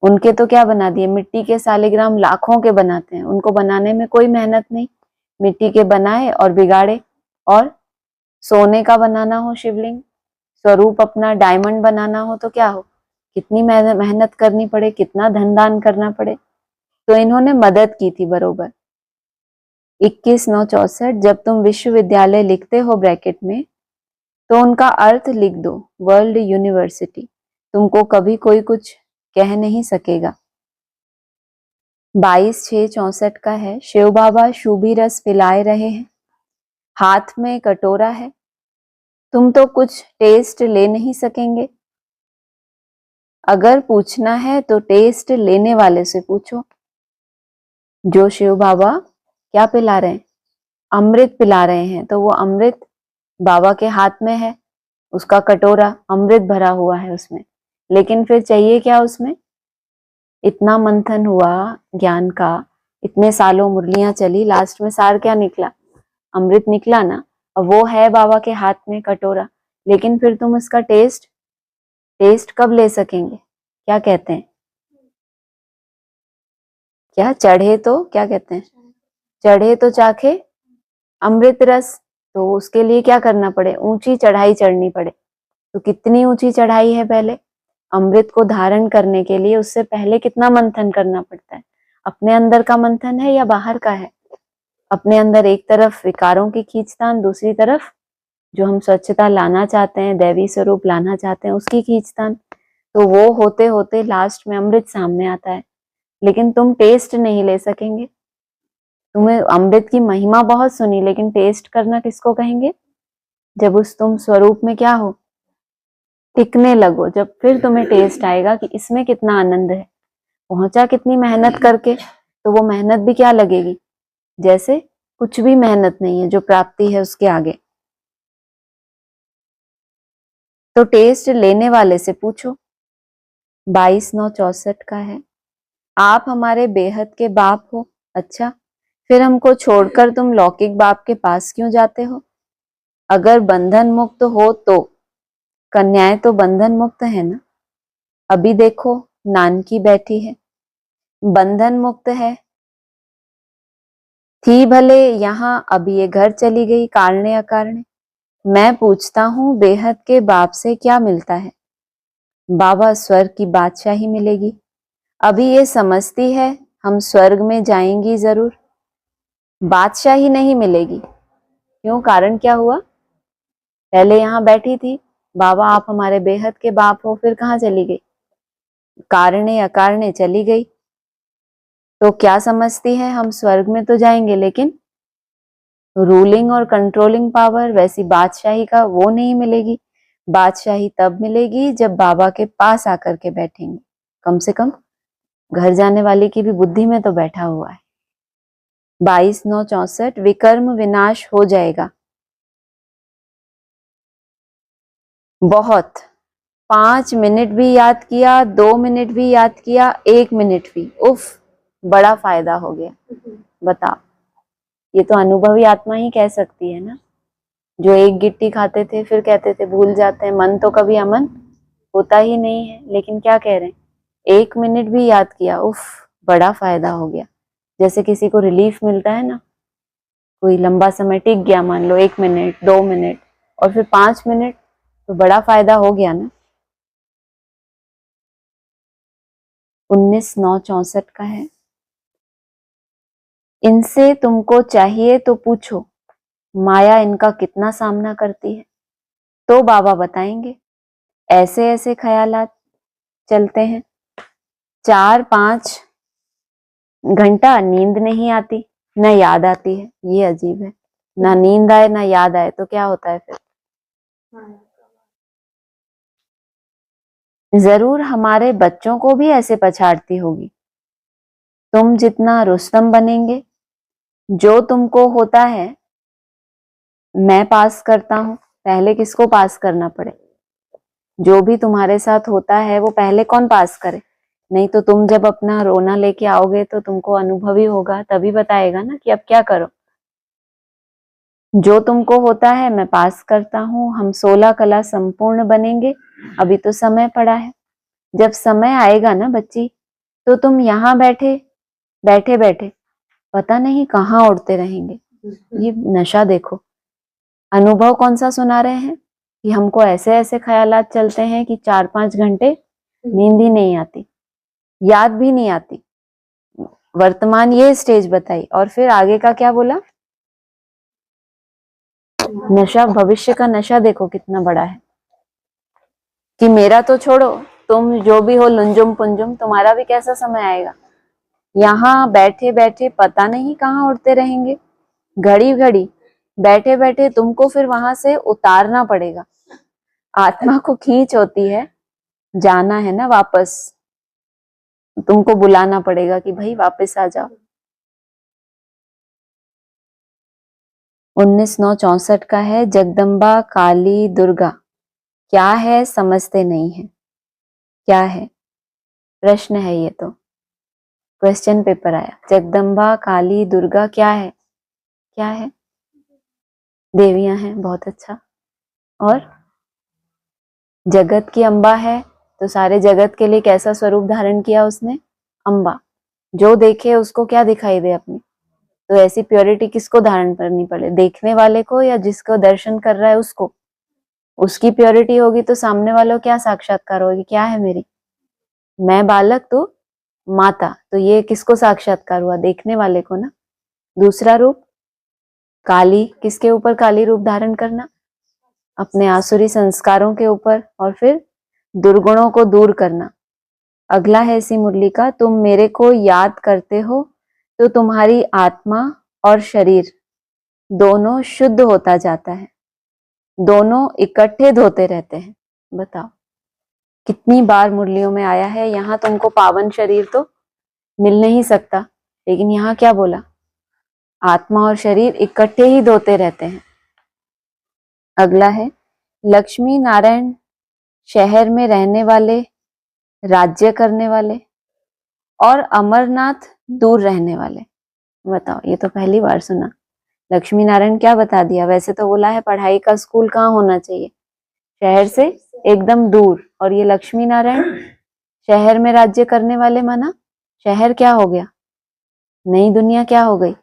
उनके तो क्या बना दिए? मिट्टी के सालिग्राम लाखों के बनाते हैं, उनको बनाने में कोई मेहनत नहीं। मिट्टी के बनाए और बिगाड़े। और सोने का बनाना हो शिवलिंग, स्वरूप अपना डायमंड बनाना हो तो क्या हो? कितनी मेहनत करनी पड़े, कितना धन दान करना पड़े। तो इन्होंने मदद की थी बरोबर। 21/9/64 जब तुम विश्वविद्यालय लिखते हो ब्रैकेट में, तो उनका अर्थ लिख दो वर्ल्ड यूनिवर्सिटी। तुमको कभी कोई कुछ कह नहीं सकेगा। 22/6/64 का है, शिव बाबा शूभी रस पिलाए रहे हैं, हाथ में कटोरा है, तुम तो कुछ टेस्ट ले नहीं सकेंगे। अगर पूछना है तो टेस्ट लेने वाले से पूछो। जो शिव बाबा क्या पिला रहे हैं? अमृत पिला रहे हैं। तो वो अमृत बाबा के हाथ में है, उसका कटोरा अमृत भरा हुआ है उसमें। लेकिन फिर चाहिए क्या उसमें? इतना मंथन हुआ ज्ञान का, इतने सालों मुरलियां चली, लास्ट में सार क्या निकला? अमृत निकला ना। अब वो है बाबा के हाथ में कटोरा, लेकिन फिर तुम उसका टेस्ट कब ले सकेंगे? क्या कहते हैं? क्या चढ़े तो क्या कहते हैं? चढ़े तो चाखे अमृत रस। तो उसके लिए क्या करना पड़े? ऊंची चढ़ाई चढ़नी पड़े। तो कितनी ऊंची चढ़ाई है? पहले अमृत को धारण करने के लिए उससे पहले कितना मंथन करना पड़ता है? अपने अंदर का मंथन है या बाहर का है? अपने अंदर एक तरफ विकारों की खींचतान, दूसरी तरफ जो हम स्वच्छता लाना चाहते हैं, दैवी स्वरूप लाना चाहते हैं, उसकी खींचतान। तो वो होते होते लास्ट में अमृत सामने आता है, लेकिन तुम टेस्ट नहीं ले सकेंगे। तुम्हें अमृत की महिमा बहुत सुनी, लेकिन टेस्ट करना किसको कहेंगे? जब उस तुम स्वरूप में क्या हो, टिकने लगो, जब फिर तुम्हें टेस्ट आएगा कि इसमें कितना आनंद है। पहुंचा कितनी मेहनत करके, तो वो मेहनत भी क्या लगेगी? जैसे कुछ भी मेहनत नहीं है जो प्राप्ति है उसके आगे। तो टेस्ट लेने वाले से पूछो। 22/9/64 का है, आप हमारे बेहद के बाप हो। अच्छा, फिर हमको छोड़कर तुम लौकिक बाप के पास क्यों जाते हो? अगर बंधन मुक्त हो तो कन्याएं तो बंधन मुक्त है ना। अभी देखो नानकी बैठी है, बंधन मुक्त है, थी भले यहाँ, अब ये घर चली गई कारणे अकारणे। मैं पूछता हूँ बेहद के बाप से क्या मिलता है? बाबा, स्वर्ग की बादशाही मिलेगी। अभी ये समझती है हम स्वर्ग में जाएंगी जरूर, बादशाही नहीं मिलेगी। क्यों? कारण क्या हुआ? पहले यहाँ बैठी थी, बाबा आप हमारे बेहद के बाप हो, फिर कहाँ चली गई? कारणे अकारणे चली गई। तो क्या समझती है? हम स्वर्ग में तो जाएंगे, लेकिन रूलिंग और कंट्रोलिंग पावर वैसी बादशाही का वो नहीं मिलेगी। बादशाही तब मिलेगी जब बाबा के पास आकर के बैठेंगे। कम से कम घर जाने वाले की भी बुद्धि में तो बैठा हुआ है। 22/9/64 विकर्म विनाश हो जाएगा। बहुत 5 मिनट भी याद किया, 2 मिनट भी याद किया, 1 मिनट भी, उफ, बड़ा फायदा हो गया। बताओ, ये तो अनुभवी आत्मा ही कह सकती है ना। जो एक गिट्टी खाते थे फिर कहते थे भूल जाते हैं, मन तो कभी अमन होता ही नहीं है। लेकिन क्या कह रहे हैं? 1 मिनट भी याद किया, उफ, बड़ा फायदा हो गया। जैसे किसी को रिलीफ मिलता है ना, कोई लंबा समय टिक गया, मान लो 1 मिनट, 2 मिनट और फिर 5 मिनट, तो बड़ा फायदा हो गया ना। 19/9/64 का है। इनसे तुमको चाहिए तो पूछो, माया इनका कितना सामना करती है। तो बाबा बताएंगे। ऐसे ऐसे ख्यालात चलते हैं, 4-5 घंटा नींद नहीं आती, न याद आती है। ये अजीब है, ना नींद आए ना याद आए तो क्या होता है फिर? जरूर हमारे बच्चों को भी ऐसे पछाड़ती होगी। तुम जितना रुस्तम बनेंगे, जो तुमको होता है मैं पास करता हूं, पहले किसको पास करना पड़े? जो भी तुम्हारे साथ होता है वो पहले कौन पास करे? नहीं तो तुम जब अपना रोना लेके आओगे तो तुमको अनुभवी होगा, तभी बताएगा ना कि अब क्या करो। जो तुमको होता है मैं पास करता हूँ, हम 16 कला संपूर्ण बनेंगे। अभी तो समय पड़ा है, जब समय आएगा ना बच्ची, तो तुम यहाँ बैठे बैठे बैठे पता नहीं कहाँ उड़ते रहेंगे। ये नशा देखो, अनुभव कौन सा सुना रहे हैं कि हमको ऐसे ऐसे ख्यालात चलते हैं कि 4-5 घंटे नींद ही नहीं आती, याद भी नहीं आती। वर्तमान ये स्टेज बताई, और फिर आगे का क्या बोला? नशा, भविष्य का नशा देखो कितना बड़ा है कि मेरा तो छोड़ो, तुम जो भी हो लुंजुम पुंजुम, तुम्हारा भी कैसा समय आएगा। यहाँ बैठे बैठे पता नहीं कहाँ उड़ते रहेंगे, घड़ी घड़ी बैठे बैठे तुमको फिर वहां से उतारना पड़ेगा। आत्मा को खींच होती है, जाना है ना वापस, तुमको बुलाना पड़ेगा कि भाई वापस आ जाओ। 19/9/64 का है। जगदम्बा काली दुर्गा क्या है समझते नहीं है। क्या है? प्रश्न है ये तो, क्वेश्चन पेपर आया। जगदम्बा काली दुर्गा क्या है? क्या है? देवियां हैं, बहुत अच्छा। और जगत की अम्बा है, तो सारे जगत के लिए कैसा स्वरूप धारण किया उसने? अम्बा। जो देखे उसको क्या दिखाई दे अपनी, तो ऐसी प्योरिटी किसको धारण करनी पड़े? देखने वाले को या जिसको दर्शन कर रहा है उसको? उसकी प्योरिटी होगी तो सामने वालों क्या साक्षात्कार होगी? क्या है मेरी? मैं बालक तो माता, तो ये किसको साक्षात्कार हुआ? देखने वाले को ना। दूसरा रूप काली, किसके ऊपर काली रूप धारण करना? अपने आसुरी संस्कारों के ऊपर, और फिर दुर्गुणों को दूर करना। अगला है इसी मुरली का, तुम मेरे को याद करते हो तो तुम्हारी आत्मा और शरीर दोनों शुद्ध होता जाता है, दोनों इकट्ठे धोते रहते हैं। बताओ कितनी बार मुरलियों में आया है। यहाँ तुमको पावन शरीर तो मिल नहीं सकता, लेकिन यहाँ क्या बोला? आत्मा और शरीर इकट्ठे ही धोते रहते हैं। अगला है लक्ष्मी नारायण शहर में रहने वाले, राज्य करने वाले, और अमरनाथ दूर रहने वाले। बताओ, ये तो पहली बार सुना। लक्ष्मी नारायण क्या बता दिया? वैसे तो बोला है पढ़ाई का स्कूल कहाँ होना चाहिए? शहर से एकदम दूर। और ये लक्ष्मी नारायण शहर में राज्य करने वाले, माना शहर क्या हो गया? नई दुनिया क्या हो गई?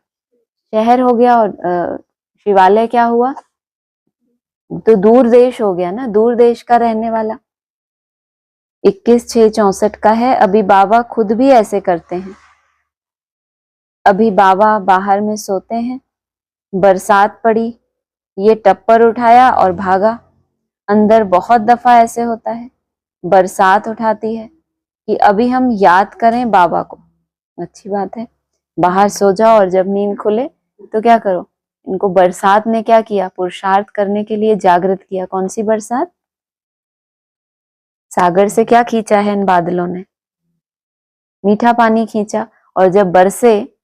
शहर हो गया। और शिवालय क्या हुआ? तो दूर देश हो गया ना, दूर देश का रहने वाला। 21/6/64 का है। अभी बाबा खुद भी ऐसे करते हैं। अभी बाबा बाहर में सोते हैं, बरसात पड़ी, ये टप्पर उठाया और भागा। अंदर बहुत दफा ऐसे होता है, बरसात उठाती है कि अभी हम याद करें बाबा को। अच्छी बात है, बाहर सो जाओ और जब नींद खुले तो क्या करो। इनको बरसात ने क्या किया, पुरुषार्थ करने के लिए जागृत किया। कौन सी बरसात? सागर से क्या खींचा है इन बादलों ने? मीठा पानी खींचा। और जब बरसे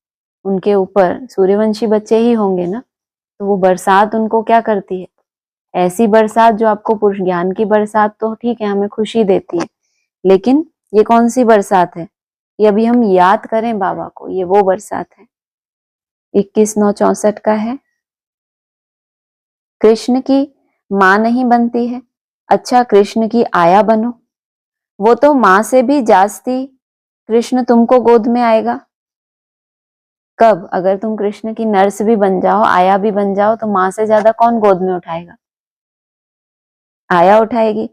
उनके ऊपर, सूर्यवंशी बच्चे ही होंगे ना, तो वो बरसात उनको क्या करती है? ऐसी बरसात जो आपको पुरुष ज्ञान की बरसात तो ठीक है, हमें खुशी देती है, लेकिन ये कौन सी बरसात है? ये अभी हम याद करें बाबा को, ये वो बरसात है। 21/9/64 का है। कृष्ण की मां नहीं बनती है, अच्छा कृष्ण की आया बनो। वो तो मां से भी जास्ती कृष्ण तुमको गोद में आएगा। कब? अगर तुम कृष्ण की नर्स भी बन जाओ, आया भी बन जाओ, तो मां से ज्यादा कौन गोद में उठाएगा? आया उठाएगी।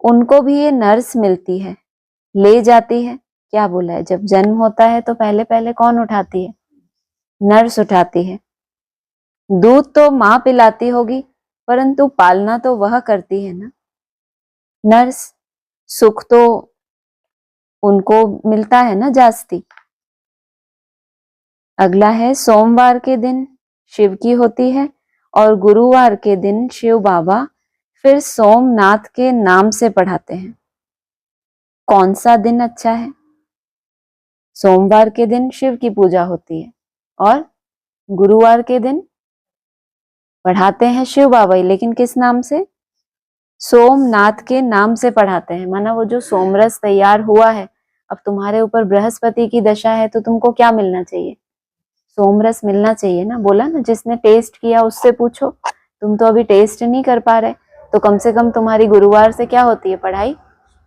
उनको भी ये नर्स मिलती है, ले जाती है। क्या बोला है? जब जन्म होता है तो पहले पहले कौन उठाती है? नर्स उठाती है। दूध तो मां पिलाती होगी, परंतु पालना तो वह करती है ना, नर्स। सुख तो उनको मिलता है ना जास्ती। अगला है, सोमवार के दिन शिव की होती है और गुरुवार के दिन शिव बाबा फिर सोमनाथ के नाम से पढ़ाते हैं। कौन सा दिन अच्छा है? सोमवार के दिन शिव की पूजा होती है और गुरुवार के दिन पढ़ाते हैं शिव बाबा ही, लेकिन किस नाम से? सोमनाथ के नाम से पढ़ाते हैं। माना वो जो सोमरस तैयार हुआ है, अब तुम्हारे ऊपर बृहस्पति की दशा है तो तुमको क्या मिलना चाहिए? सोमरस मिलना चाहिए ना। बोला ना, जिसने टेस्ट किया उससे पूछो। तुम तो अभी टेस्ट नहीं कर पा रहे, तो कम से कम तुम्हारी गुरुवार से क्या होती है? पढ़ाई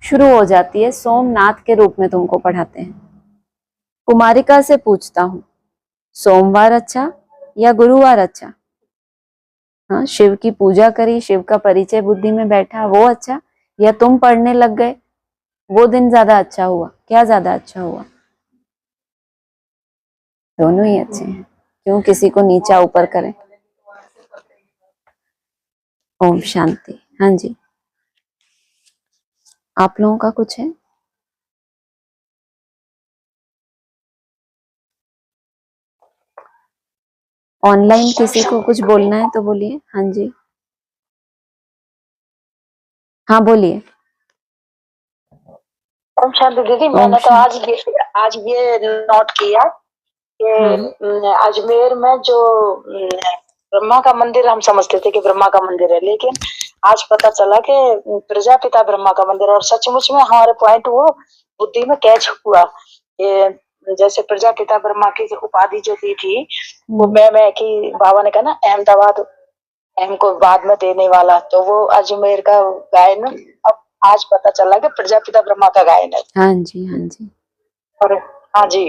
शुरू हो जाती है। सोमनाथ के रूप में तुमको पढ़ाते हैं। कुमारिका से पूछता हूं, सोमवार अच्छा या गुरुवार अच्छा? हाँ, शिव की पूजा करी, शिव का परिचय बुद्धि में बैठा, वो अच्छा, या तुम पढ़ने लग गए, वो दिन ज्यादा अच्छा हुआ? क्या ज्यादा अच्छा हुआ? दोनों ही अच्छे हैं। क्यों किसी को नीचा ऊपर करें? ओम शांति। हाँ जी, आप लोगों का कुछ है? ऑनलाइन किसी को कुछ बोलना है तो बोलिए। हाँ जी, हाँ बोलिए। ओम शांति दीदी, मैंने तो आज ये नोट किया कि अजमेर में जो ब्रह्मा का मंदिर हम समझते थे कि ब्रह्मा का मंदिर है, लेकिन आज पता चला कि प्रजापिता ब्रह्मा का मंदिर है। और सचमुच में हमारे पॉइंट वो बुद्धि में कैच हुआ। ये जैसे प्रजापिता ब्रह्मा की उपाधि जो दी थी, वो मैं कि बाबा ने कहा ना अहमदाबाद हमको बाद में देने वाला, तो वो अजमेर का गायन अब आज पता चला कि प्रजापिता ब्रह्मा का गायन है। हाँ जी, हाँ जी। और हाँ जी,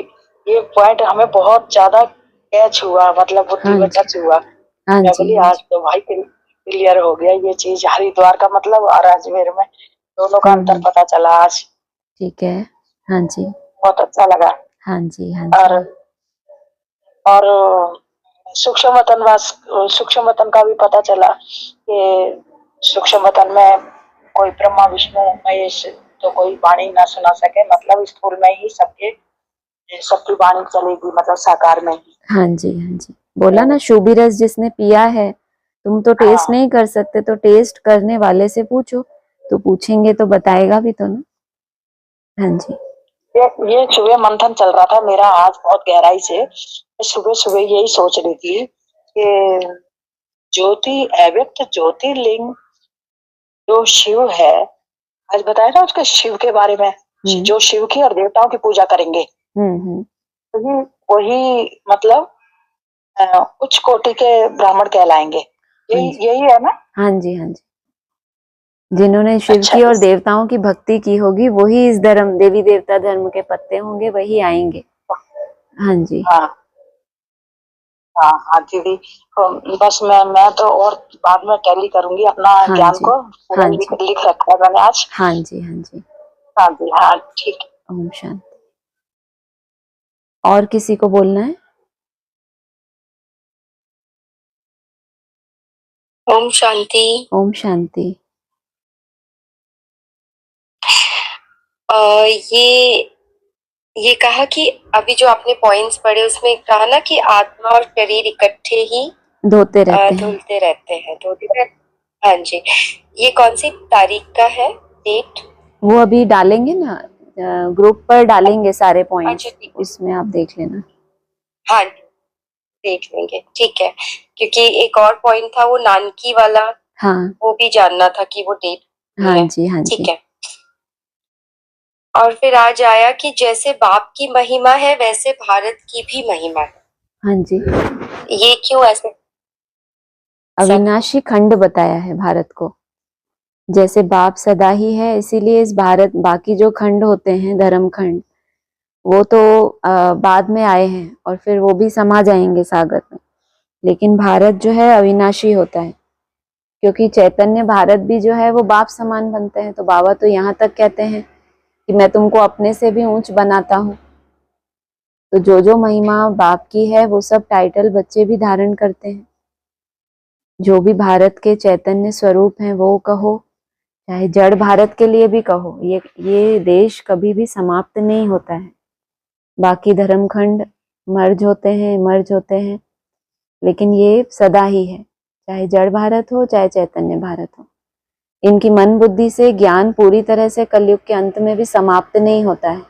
ये पॉइंट हमें बहुत ज्यादा कैच हुआ, मतलब बुद्धि हाँ में जी, टच हुआ। हाँ मैं जी, बोली हाँ आज जी। तो भाई क्लियर हो गया ये चीज, हरिद्वार का मतलब और अजमेर में दोनों का अंतर पता चला आज। ठीक है। हाँ जी, बहुत अच्छा लगा। हाँ जी, हाँ और जी। और सूक्ष्म वतन का भी पता चला कि सूक्ष्म वतन में कोई ब्रह्मा विष्णु महेश तो कोई वाणी ना सुना सके, मतलब स्थूल में ही सबकी वाणी चलेगी, मतलब साकार में ही। हाँ जी, हाँ जी। बोला ना, शुभी रस जिसने पिया है, तुम तो टेस्ट हाँ, नहीं कर सकते, तो टेस्ट करने वाले से पूछो। तो पूछेंगे तो बताएगा भी तो ना। हाँ जी, ये सुबह मंथन चल रहा था मेरा आज बहुत गहराई से। मैं सुबह सुबह यही सोच रही थी कि ज्योति अव्यक्त ज्योतिर्लिंग जो शिव है, आज बताया ना उसके शिव के बारे में, जो शिव की और देवताओं की पूजा करेंगे, तो ये वही मतलब उच्च कोटि के ब्राह्मण कहलाएंगे। यही है ना? हाँ जी, हाँ जी। जिन्होंने शिव अच्छा, की और देवताओं की भक्ति की होगी, वही इस धर्म, देवी देवता धर्म के पत्ते होंगे, वही आएंगे। हाँ जी। हाँ हाँ हाँ दीदी, बस मैं तो और बाद में टैली करूंगी अपना हाँ ज्ञान जी, को पूरा हाँ लिख जी, लिख रखा है मैंने आज। हाँ जी, हाँ जी। हाँ जी हाँ ठीक है। ओम शांति। और किसी को बोलना है? ओम शांति। ओम शांति। ये कहा कि अभी जो आपने पॉइंट्स पढ़े उसमें कहा ना कि आत्मा और शरीर इकट्ठे ही धोते रहते हैं। धुलते रहते हैं, हाँ जी। ये कौन सी तारीख का है डेट? वो अभी डालेंगे ना, ग्रुप पर डालेंगे सारे पॉइंट्स, अच्छा ठीक है, उसमें आप देख लेना। हाँ देख लेंगे, ठीक है। क्योंकि एक और पॉइंट था वो नानकी वाला, हाँ वो भी जानना था कि वो डेट हाँ है। जी, हाँ ठीक जी, है। और फिर आज आया कि जैसे बाप की महिमा है वैसे भारत की भी महिमा है। हाँ जी। ये क्यों ऐसे? अविनाशी खंड बताया है भारत को, जैसे बाप सदा ही है, इसीलिए इस भारत, बाकी जो खंड होते हैं धर्म खंड, वो तो बाद में आए हैं और फिर वो भी समा जाएंगे सागर में, लेकिन भारत जो है अविनाशी होता है, क्योंकि चैतन्य भारत भी जो है वो बाप समान बनते हैं। तो बाबा तो यहाँ तक कहते हैं कि मैं तुमको अपने से भी ऊंच बनाता हूँ। तो जो जो महिमा बाप की है वो सब टाइटल बच्चे भी धारण करते हैं। जो भी भारत के चैतन्य स्वरूप हैं वो कहो, चाहे जड़ भारत के लिए भी कहो, ये देश कभी भी समाप्त नहीं होता है। बाकी धर्मखंड मर्ज होते हैं, लेकिन ये सदा ही है, चाहे जड़ भारत हो चाहे चैतन्य भारत हो। इनकी मन बुद्धि से ज्ञान पूरी तरह से कलयुग के अंत में भी समाप्त नहीं होता है,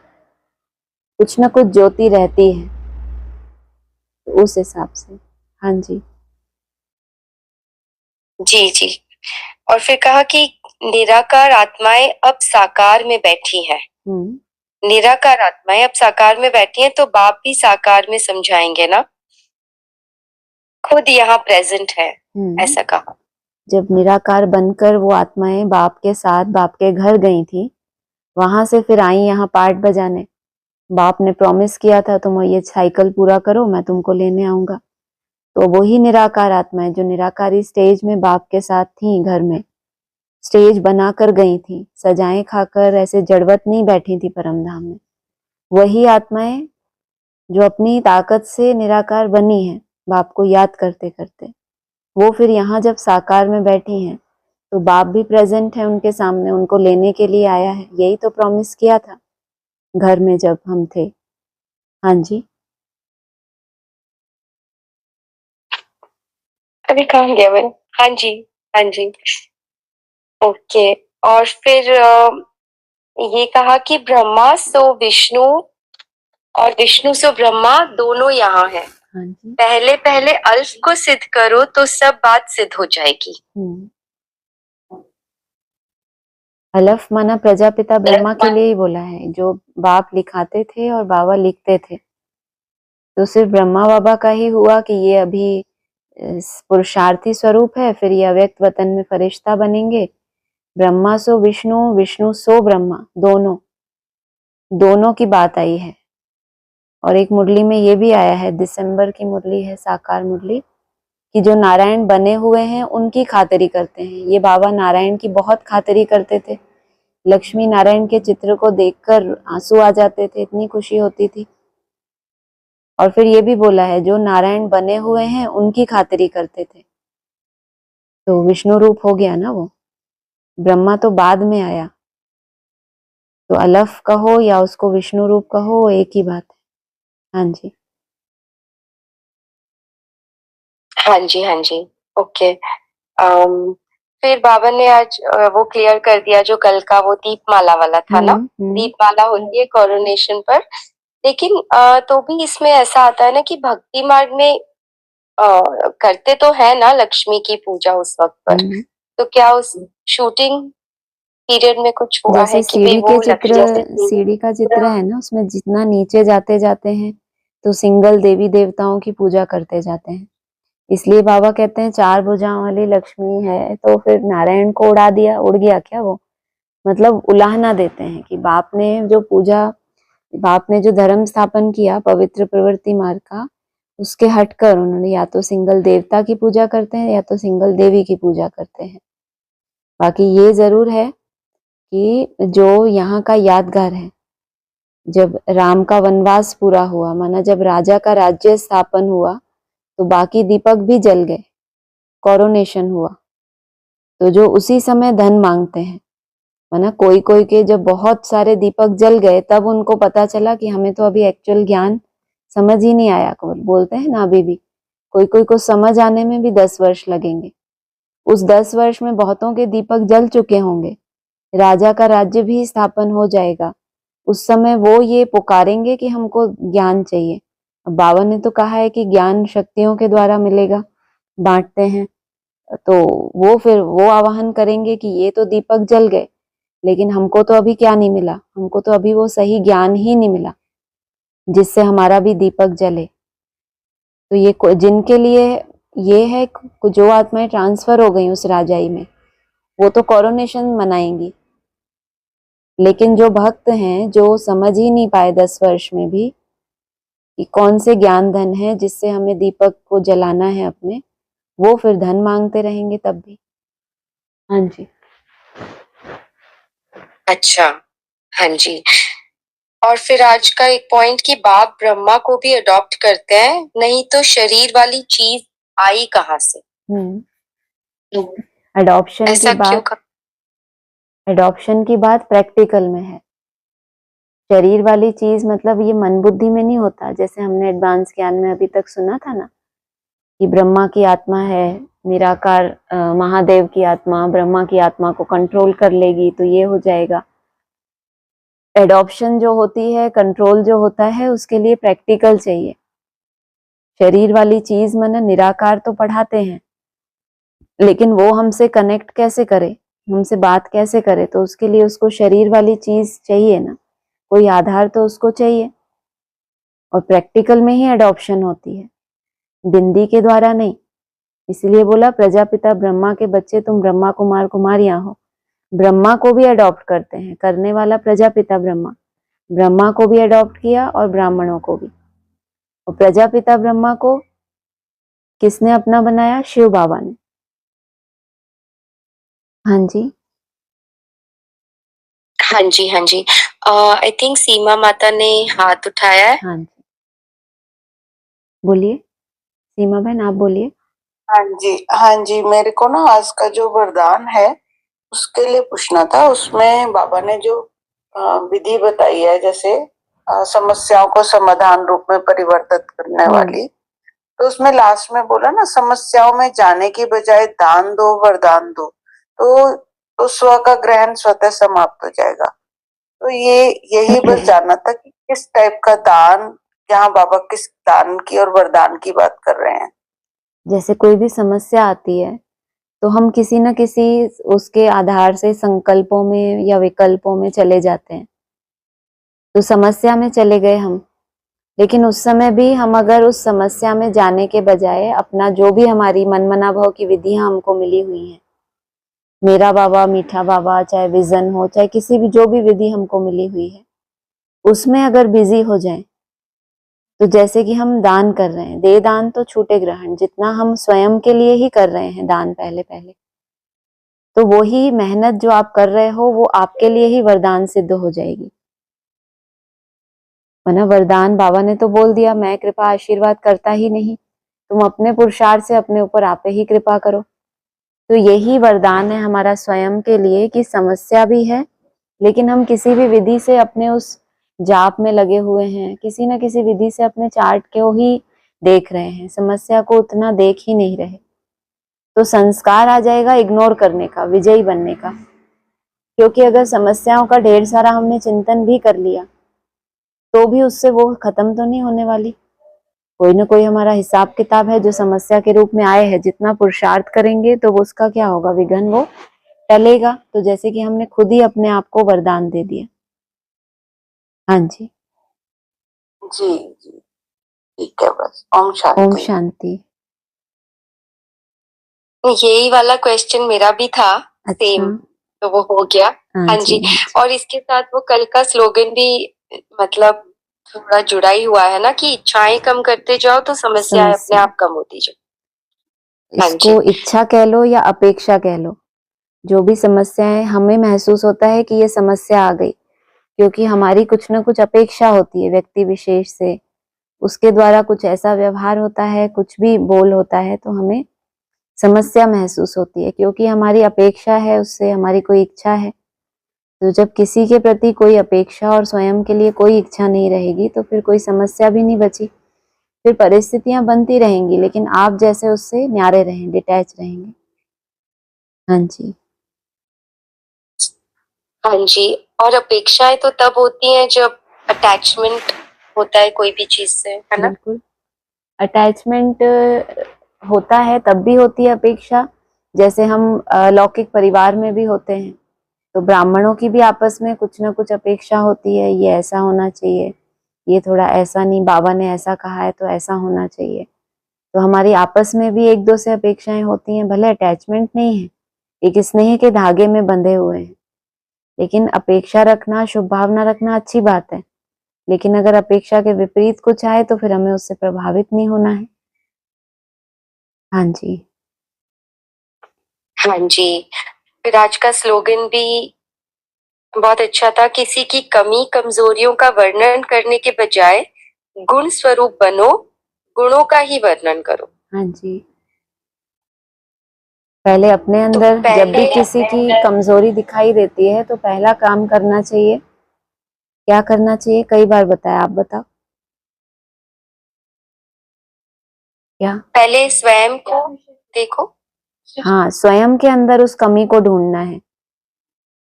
कुछ न कुछ ज्योति रहती है, तो उस हिसाब से। हाँ जी, जी जी। और फिर कहा कि निराकार आत्माएं अब साकार में बैठी हैं। निराकार आत्माएं अब साकार में बैठी हैं, तो बाप भी साकार में समझाएंगे ना, खुद यहाँ प्रेजेंट है, ऐसा कहा। जब निराकार बनकर वो आत्माएं बाप के साथ बाप के घर गई थी, वहां से फिर आई यहाँ पार्ट बजाने। बाप ने प्रॉमिस किया था तुम ये साइकिल पूरा करो, मैं तुमको लेने आऊंगा। तो वही निराकार आत्माएं जो निराकारी स्टेज में बाप के साथ थी, घर में स्टेज बनाकर गई थी, सजाएं खाकर ऐसे जड़वत नहीं बैठी थी परमधाम में, वही आत्माएं जो अपनी ताकत से निराकार बनी है बाप को याद करते करते, वो फिर यहाँ जब साकार में बैठी हैं, तो बाप भी प्रेजेंट है उनके सामने, उनको लेने के लिए आया है। यही तो प्रॉमिस किया था घर में जब हम थे। हाँ जी, अभी कहाँ गया मैं? हाँ जी, हाँ जी, ओके। और फिर ये कहा कि ब्रह्मा सो विष्णु और विष्णु सो ब्रह्मा दोनों यहाँ है। हाँ जी। पहले पहले अल्फ को सिद्ध करो तो सब बात सिद्ध हो जाएगी। अलफ माना प्रजापिता ब्रह्मा के लिए ही बोला है, जो बाप लिखाते थे और बाबा लिखते थे। तो सिर्फ ब्रह्मा बाबा का ही हुआ कि ये अभी पुरुषार्थी स्वरूप है, फिर ये अव्यक्त वतन में फरिश्ता बनेंगे। ब्रह्मा सो विष्णु, विष्णु सो ब्रह्मा, दोनों की बात आई है। और एक मुरली में ये भी आया है, दिसंबर की मुरली है, साकार मुरली, कि जो नारायण बने हुए हैं उनकी खातिरी करते हैं। ये बाबा नारायण की बहुत खातिरी करते थे, लक्ष्मी नारायण के चित्र को देखकर आंसू आ जाते थे, इतनी खुशी होती थी। और फिर ये भी बोला है, जो नारायण बने हुए हैं उनकी खातिरी करते थे। तो विष्णु रूप हो गया ना वो, ब्रह्मा तो बाद में आया। तो अलफ कहो या उसको विष्णु रूप कहो, वो एक ही बात है। हाँ जी, हाँ जी, हाँ जी, ओके। फिर बाबा ने आज वो क्लियर कर दिया, जो कल का वो दीपमाला वाला था ना। दीपमाला होती है कोरोनेशन पर, लेकिन तो भी इसमें ऐसा आता है ना कि भक्ति मार्ग में करते तो है ना लक्ष्मी की पूजा उस वक्त पर, तो क्या उस शूटिंग पीरियड में कुछ हुआ है जैसे कि भाई वो सीढ़ी का चित्र है ना, उसमें जितना नीचे जाते जाते हैं तो सिंगल देवी देवताओं की पूजा करते जाते हैं। इसलिए बाबा कहते हैं 4 भुजाओं वाली लक्ष्मी है, तो फिर नारायण को उड़ा दिया, उड़ गया क्या वो? मतलब उलाहना देते हैं कि बाप ने जो धर्म स्थापन किया पवित्र प्रवृत्ति मार्ग का, उसके हटकर उन्होंने या तो सिंगल देवता की पूजा करते हैं या तो सिंगल देवी की पूजा करते हैं। बाकी ये जरूर है कि जो यहाँ का यादगार है, जब राम का वनवास पूरा हुआ, माना जब राजा का राज्य स्थापन हुआ, तो बाकी दीपक भी जल गए, कोरोनेशन हुआ, तो जो उसी समय धन मांगते हैं, माना कोई कोई के जब बहुत सारे दीपक जल गए तब उनको पता चला कि हमें तो अभी एक्चुअल ज्ञान समझ ही नहीं आया। बोलते हैं ना, अभी भी कोई कोई को समझ आने में भी 10 वर्ष लगेंगे। उस 10 वर्ष में बहुतों के दीपक जल चुके होंगे, राजा का राज्य भी स्थापन हो जाएगा। उस समय वो ये पुकारेंगे कि हमको ज्ञान चाहिए। अब बाबा ने तो कहा है कि ज्ञान शक्तियों के द्वारा मिलेगा, बांटते हैं, तो वो फिर वो आवाहन करेंगे कि ये तो दीपक जल गए, लेकिन हमको तो अभी क्या नहीं मिला, हमको तो अभी वो सही ज्ञान ही नहीं मिला जिससे हमारा भी दीपक जले। तो ये जिनके लिए ये है, जो आत्माएं ट्रांसफर हो गई उस राजाई में, वो तो कोरोनेशन मनाएंगी। लेकिन जो भक्त हैं, जो समझ ही नहीं पाए 10 वर्ष में भी कि कौन से ज्ञान धन है जिससे हमें दीपक को जलाना है अपने, वो फिर धन मांगते रहेंगे तब भी। हाँ जी। अच्छा, हाँ जी। और फिर आज का एक पॉइंट कि बाप ब्रह्मा को भी अडॉप्ट करते हैं, नहीं तो शरीर वाली चीज आई कहाँ से? अडॉप्शन ऐसा की क्यों बात, अडॉप्शन की बात प्रैक्टिकल में है। शरीर वाली चीज मतलब ये मन बुद्धि में नहीं होता, जैसे हमने एडवांस ज्ञान में अभी तक सुना था ना कि ब्रह्मा की आत्मा है, निराकार महादेव की आत्मा ब्रह्मा की आत्मा को कंट्रोल कर लेगी तो ये हो जाएगा। एडॉप्शन जो होती है, कंट्रोल जो होता है, उसके लिए प्रैक्टिकल चाहिए। शरीर वाली चीज मन निराकार तो पढ़ाते हैं, लेकिन वो हमसे कनेक्ट कैसे करे, हमसे बात कैसे करे, तो उसके लिए उसको शरीर वाली चीज चाहिए ना, कोई आधार तो उसको चाहिए। और प्रैक्टिकल में ही एडॉप्शन होती है, बिंदी के द्वारा नहीं। इसलिए बोला प्रजापिता ब्रह्मा के बच्चे तुम ब्रह्मा कुमार कुमारियां हो। ब्रह्मा को भी अडॉप्ट करते हैं, करने वाला प्रजापिता ब्रह्मा, ब्रह्मा को भी अडॉप्ट किया और ब्राह्मणों को भी। और प्रजापिता ब्रह्मा को किसने अपना बनाया? शिव बाबा ने। हाँ जी, हाँ जी, हाँ जी। आई थिंक सीमा माता ने हाथ उठाया है। हाँ जी, बोलिए सीमा बहन, आप बोलिए। हाँ जी, हाँ जी, मेरे को ना आज का जो वरदान है उसके लिए पूछना था। उसमें बाबा ने जो विधि बताई है, जैसे समस्याओं को समाधान रूप में परिवर्तित करने वाली, तो उसमें लास्ट में बोला ना, समस्याओं में जाने की बजाय दान दो, वरदान दो, तो स्व का ग्रहण स्वतः समाप्त हो जाएगा। तो यही बस जानना था कि किस टाइप का दान, यहाँ बाबा किस दान की और वरदान की बात कर रहे हैं। जैसे कोई भी समस्या आती है तो हम किसी न किसी उसके आधार से संकल्पों में या विकल्पों में चले जाते हैं। तो समस्या में चले गए हम, लेकिन उस समय भी हम अगर उस समस्या में जाने के बजाय अपना जो भी हमारी मनमना भाव की विधियां हमको मिली हुई हैं, मेरा बाबा, मीठा बाबा, चाहे विजन हो, चाहे किसी भी जो भी विधि हमको मिली हुई है, उसमें अगर बिजी हो जाए, तो जैसे कि हम दान कर रहे हैं, दे दान तो छूटे ग्रहण, जितना हम स्वयं के लिए ही कर रहे हैं दान पहले पहले, तो वो ही मेहनत जो आप कर रहे हो वो आपके लिए ही वरदान सिद्ध हो जाएगी। वरना वरदान बाबा ने तो बोल दिया, मैं कृपा आशीर्वाद करता ही नहीं, तुम अपने पुरुषार्थ से अपने ऊपर आप ही कृपा करो। तो यही वरदान है हमारा स्वयं के लिए कि समस्या भी है, लेकिन हम किसी भी विधि से अपने उस जाप में लगे हुए हैं, किसी न किसी विधि से अपने चार्ट को ही देख रहे हैं, समस्या को उतना देख ही नहीं रहे, तो संस्कार आ जाएगा इग्नोर करने का, विजयी बनने का। क्योंकि अगर समस्याओं का ढेर सारा हमने चिंतन भी कर लिया तो भी उससे वो खत्म तो नहीं होने वाली। कोई ना कोई हमारा हिसाब किताब है जो समस्या के रूप में आए हैं, जितना पुरुषार्थ करेंगे तो वो उसका क्या होगा, विघ्न वो टलेगा। तो जैसे कि हमने खुद ही अपने आप को वरदान दे दिया। हाँ जी जी जी, ठीक है, बस ओम शांति। ओम शांति। यही वाला क्वेश्चन मेरा भी था, सेम, तो वो हो गया। हाँ जी। और इसके साथ वो कल का स्लोगन भी मतलब थोड़ा जुड़ा ही हुआ है ना कि इच्छाएं कम करते जाओ तो समस्याएं अपने समस्या। आप कम होती जाए। हाँ इसको जी। इच्छा कह लो या अपेक्षा कह लो, जो भी समस्याएं हमें महसूस होता है कि ये समस्या आ गई, क्योंकि हमारी कुछ ना कुछ अपेक्षा होती है व्यक्ति विशेष से, उसके द्वारा कुछ ऐसा व्यवहार होता है, कुछ भी बोल होता है, तो हमें समस्या महसूस होती है, क्योंकि हमारी अपेक्षा है उससे, हमारी कोई इच्छा है। तो जब किसी के प्रति कोई अपेक्षा और स्वयं के लिए कोई इच्छा नहीं रहेगी, तो फिर कोई समस्या भी नहीं बची। फिर परिस्थितियां बनती रहेंगी, लेकिन आप जैसे उससे न्यारे रहें, डिटैच रहेंगे। हाँ जी। हाँ जी। और अपेक्षाएं तो तब होती हैं जब अटैचमेंट होता है कोई भी चीज से, है ना? बिल्कुल। अटैचमेंट होता है तब भी होती है अपेक्षा, जैसे हम लौकिक परिवार में भी होते हैं, तो ब्राह्मणों की भी आपस में कुछ ना कुछ अपेक्षा होती है, ये ऐसा होना चाहिए, ये थोड़ा ऐसा नहीं, बाबा ने ऐसा कहा है तो ऐसा होना चाहिए। तो हमारी आपस में भी एक दो से अपेक्षाएं होती हैं, भले अटैचमेंट नहीं है, एक स्नेह के धागे में बंधे हुए हैं, लेकिन अपेक्षा रखना, शुभ भावना रखना अच्छी बात है। लेकिन अगर अपेक्षा के विपरीत कुछ आए तो फिर हमें उससे प्रभावित नहीं होना है। हाँ जी। हाँ जी। फिर आज का स्लोगन भी बहुत अच्छा था, किसी की कमी कमजोरियों का वर्णन करने के बजाय गुण स्वरूप बनो, गुणों का ही वर्णन करो। हाँ जी। पहले अपने तो अंदर जब भी पहले किसी की कमजोरी दिखाई देती है तो पहला काम करना चाहिए, क्या करना चाहिए, कई बार बताया, आप बताओ क्या। पहले स्वयं को देखो। हाँ, स्वयं के अंदर उस कमी को ढूंढना है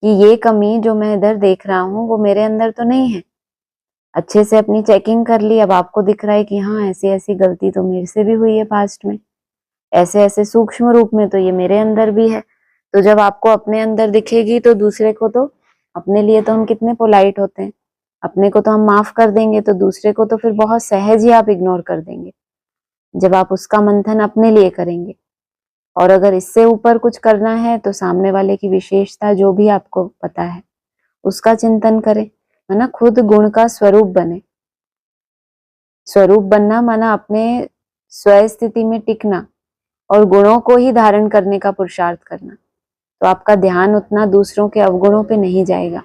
कि ये कमी जो मैं इधर देख रहा हूँ वो मेरे अंदर तो नहीं है। अच्छे से अपनी चेकिंग कर ली, अब आपको दिख रहा है कि हाँ ऐसी ऐसी गलती तो मेरे से भी हुई है पास्ट में, ऐसे ऐसे सूक्ष्म रूप में तो ये मेरे अंदर भी है। तो जब आपको अपने अंदर दिखेगी तो दूसरे को तो, अपने लिए तो हम कितने पोलाइट होते हैं, अपने को तो हम माफ कर देंगे, तो दूसरे को तो फिर बहुत सहज ही आप इग्नोर कर देंगे जब आप उसका मंथन अपने लिए करेंगे। और अगर इससे ऊपर कुछ करना है तो सामने वाले की विशेषता जो भी आपको पता है उसका चिंतन करें, है ना। खुद गुण का स्वरूप बने। स्वरूप बनना माना अपने स्व स्थिति में टिकना और गुणों को ही धारण करने का पुरुषार्थ करना। तो आपका ध्यान उतना दूसरों के अवगुणों पे नहीं जाएगा,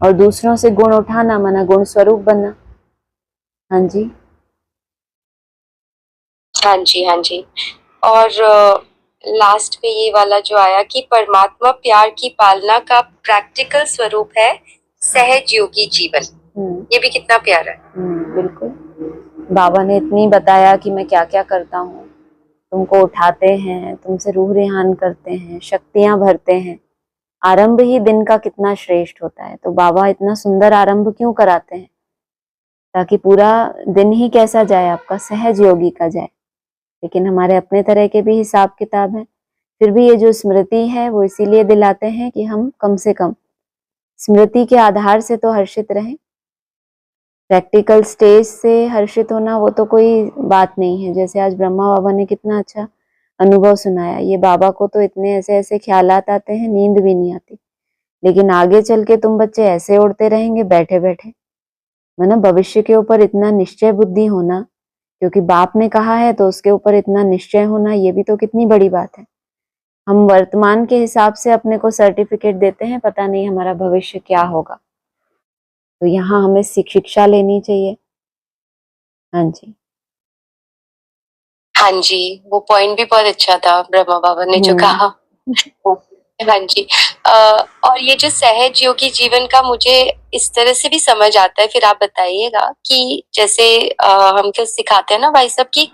और दूसरों से गुण उठाना माना गुण स्वरूप बनना। हाँ जी। हाँ जी। हाँ जी। और लास्ट में ये वाला जो आया कि परमात्मा प्यार की पालना का प्रैक्टिकल स्वरूप है सहज योगी जीवन। ये भी कितना प्यारा है। बिल्कुल। बाबा ने इतनी बताया कि मैं क्या क्या करता हूँ, तुमको उठाते हैं, तुमसे रूह रेहान करते हैं, शक्तियां भरते हैं। आरंभ ही दिन का कितना श्रेष्ठ होता है, तो बाबा इतना सुंदर आरंभ क्यों कराते हैं, ताकि पूरा दिन ही कैसा जाए आपका, सहज योगी का जाए। लेकिन हमारे अपने तरह के भी हिसाब किताब हैं, फिर भी ये जो स्मृति है वो इसीलिए दिलाते हैं कि हम कम से कम स्मृति के आधार से तो हर्षित रहें। प्रैक्टिकल स्टेज से हर्षित होना वो तो कोई बात नहीं है। जैसे आज ब्रह्मा बाबा ने कितना अच्छा अनुभव सुनाया, ये बाबा को तो इतने ऐसे ऐसे ख्यालात आते हैं, नींद भी नहीं आती, लेकिन आगे चल के तुम बच्चे ऐसे उड़ते रहेंगे बैठे बैठे। मतलब भविष्य के ऊपर इतना निश्चय बुद्धि होना, क्योंकि बाप ने कहा है तो उसके ऊपर इतना निश्चय होना, ये भी तो कितनी बड़ी बात है। हम वर्तमान के हिसाब से अपने को सर्टिफिकेट देते हैं, पता नहीं हमारा भविष्य क्या होगा। तो यहाँ हमें शिक्षा लेनी चाहिए। हाँ जी। हाँ जी, वो पॉइंट भी बहुत अच्छा था ब्रह्मा बाबा ने जो कहा। हाँ जी। और ये जो सहज योगी जीवन का मुझे इस तरह से भी समझ आता है, फिर आप बताइएगा कि जैसे हम क्या सिखाते हैं ना भाई साहब की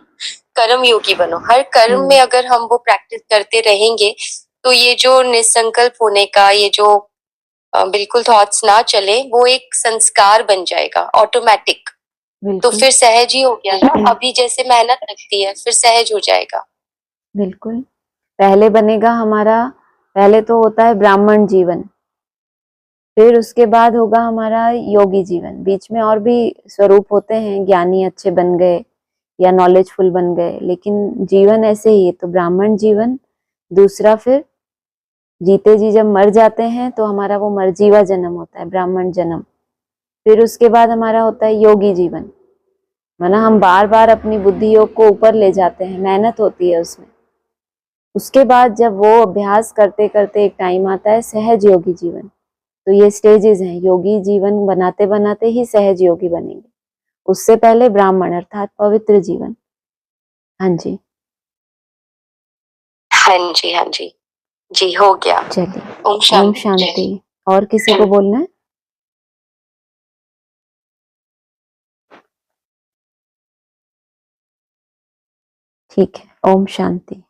कर्म योगी बनो। हर कर्म में अगर हम वो प्रैक्टिस करते रहेंगे तो ये जो निसंकल्प होने का, ये जो बिल्कुल थॉट्स ना चले, वो एक संस्कार बन जाएगा ऑटोमेटिक। तो फिर सहज ही हो गया ना। अभी जैसे मेहनत लगती है फिर सहज हो जाएगा। बिल्कुल। पहले बनेगा हमारा, पहले तो होता है ब्राह्मण जीवन, फिर उसके बाद होगा हमारा योगी जीवन। बीच में और भी स्वरूप होते हैं, ज्ञानी अच्छे बन गए या नॉलेजफुल बन गए, लेकिन जीवन ऐसे ही है। तो ब्राह्मण जीवन, दूसरा फिर जीते जी जब मर जाते हैं तो हमारा वो मरजीवा जन्म होता है, ब्राह्मण जन्म। फिर उसके बाद हमारा होता है योगी जीवन, माना हम बार बार अपनी बुद्धि योग को ऊपर ले जाते हैं, मेहनत होती है उसमें। उसके बाद जब वो अभ्यास करते करते एक टाइम आता है सहज योगी जीवन। तो ये स्टेजेस हैं, योगी जीवन बनाते बनाते ही सहज योगी बनेंगे। उससे पहले ब्राह्मण अर्थात पवित्र जीवन। हाँ जी, हाँ जी, हाँ जी, जी हो गया। चलिए, ओम ओम शांति। शांति। और किसी को बोलना है? ठीक है, ओम शांति।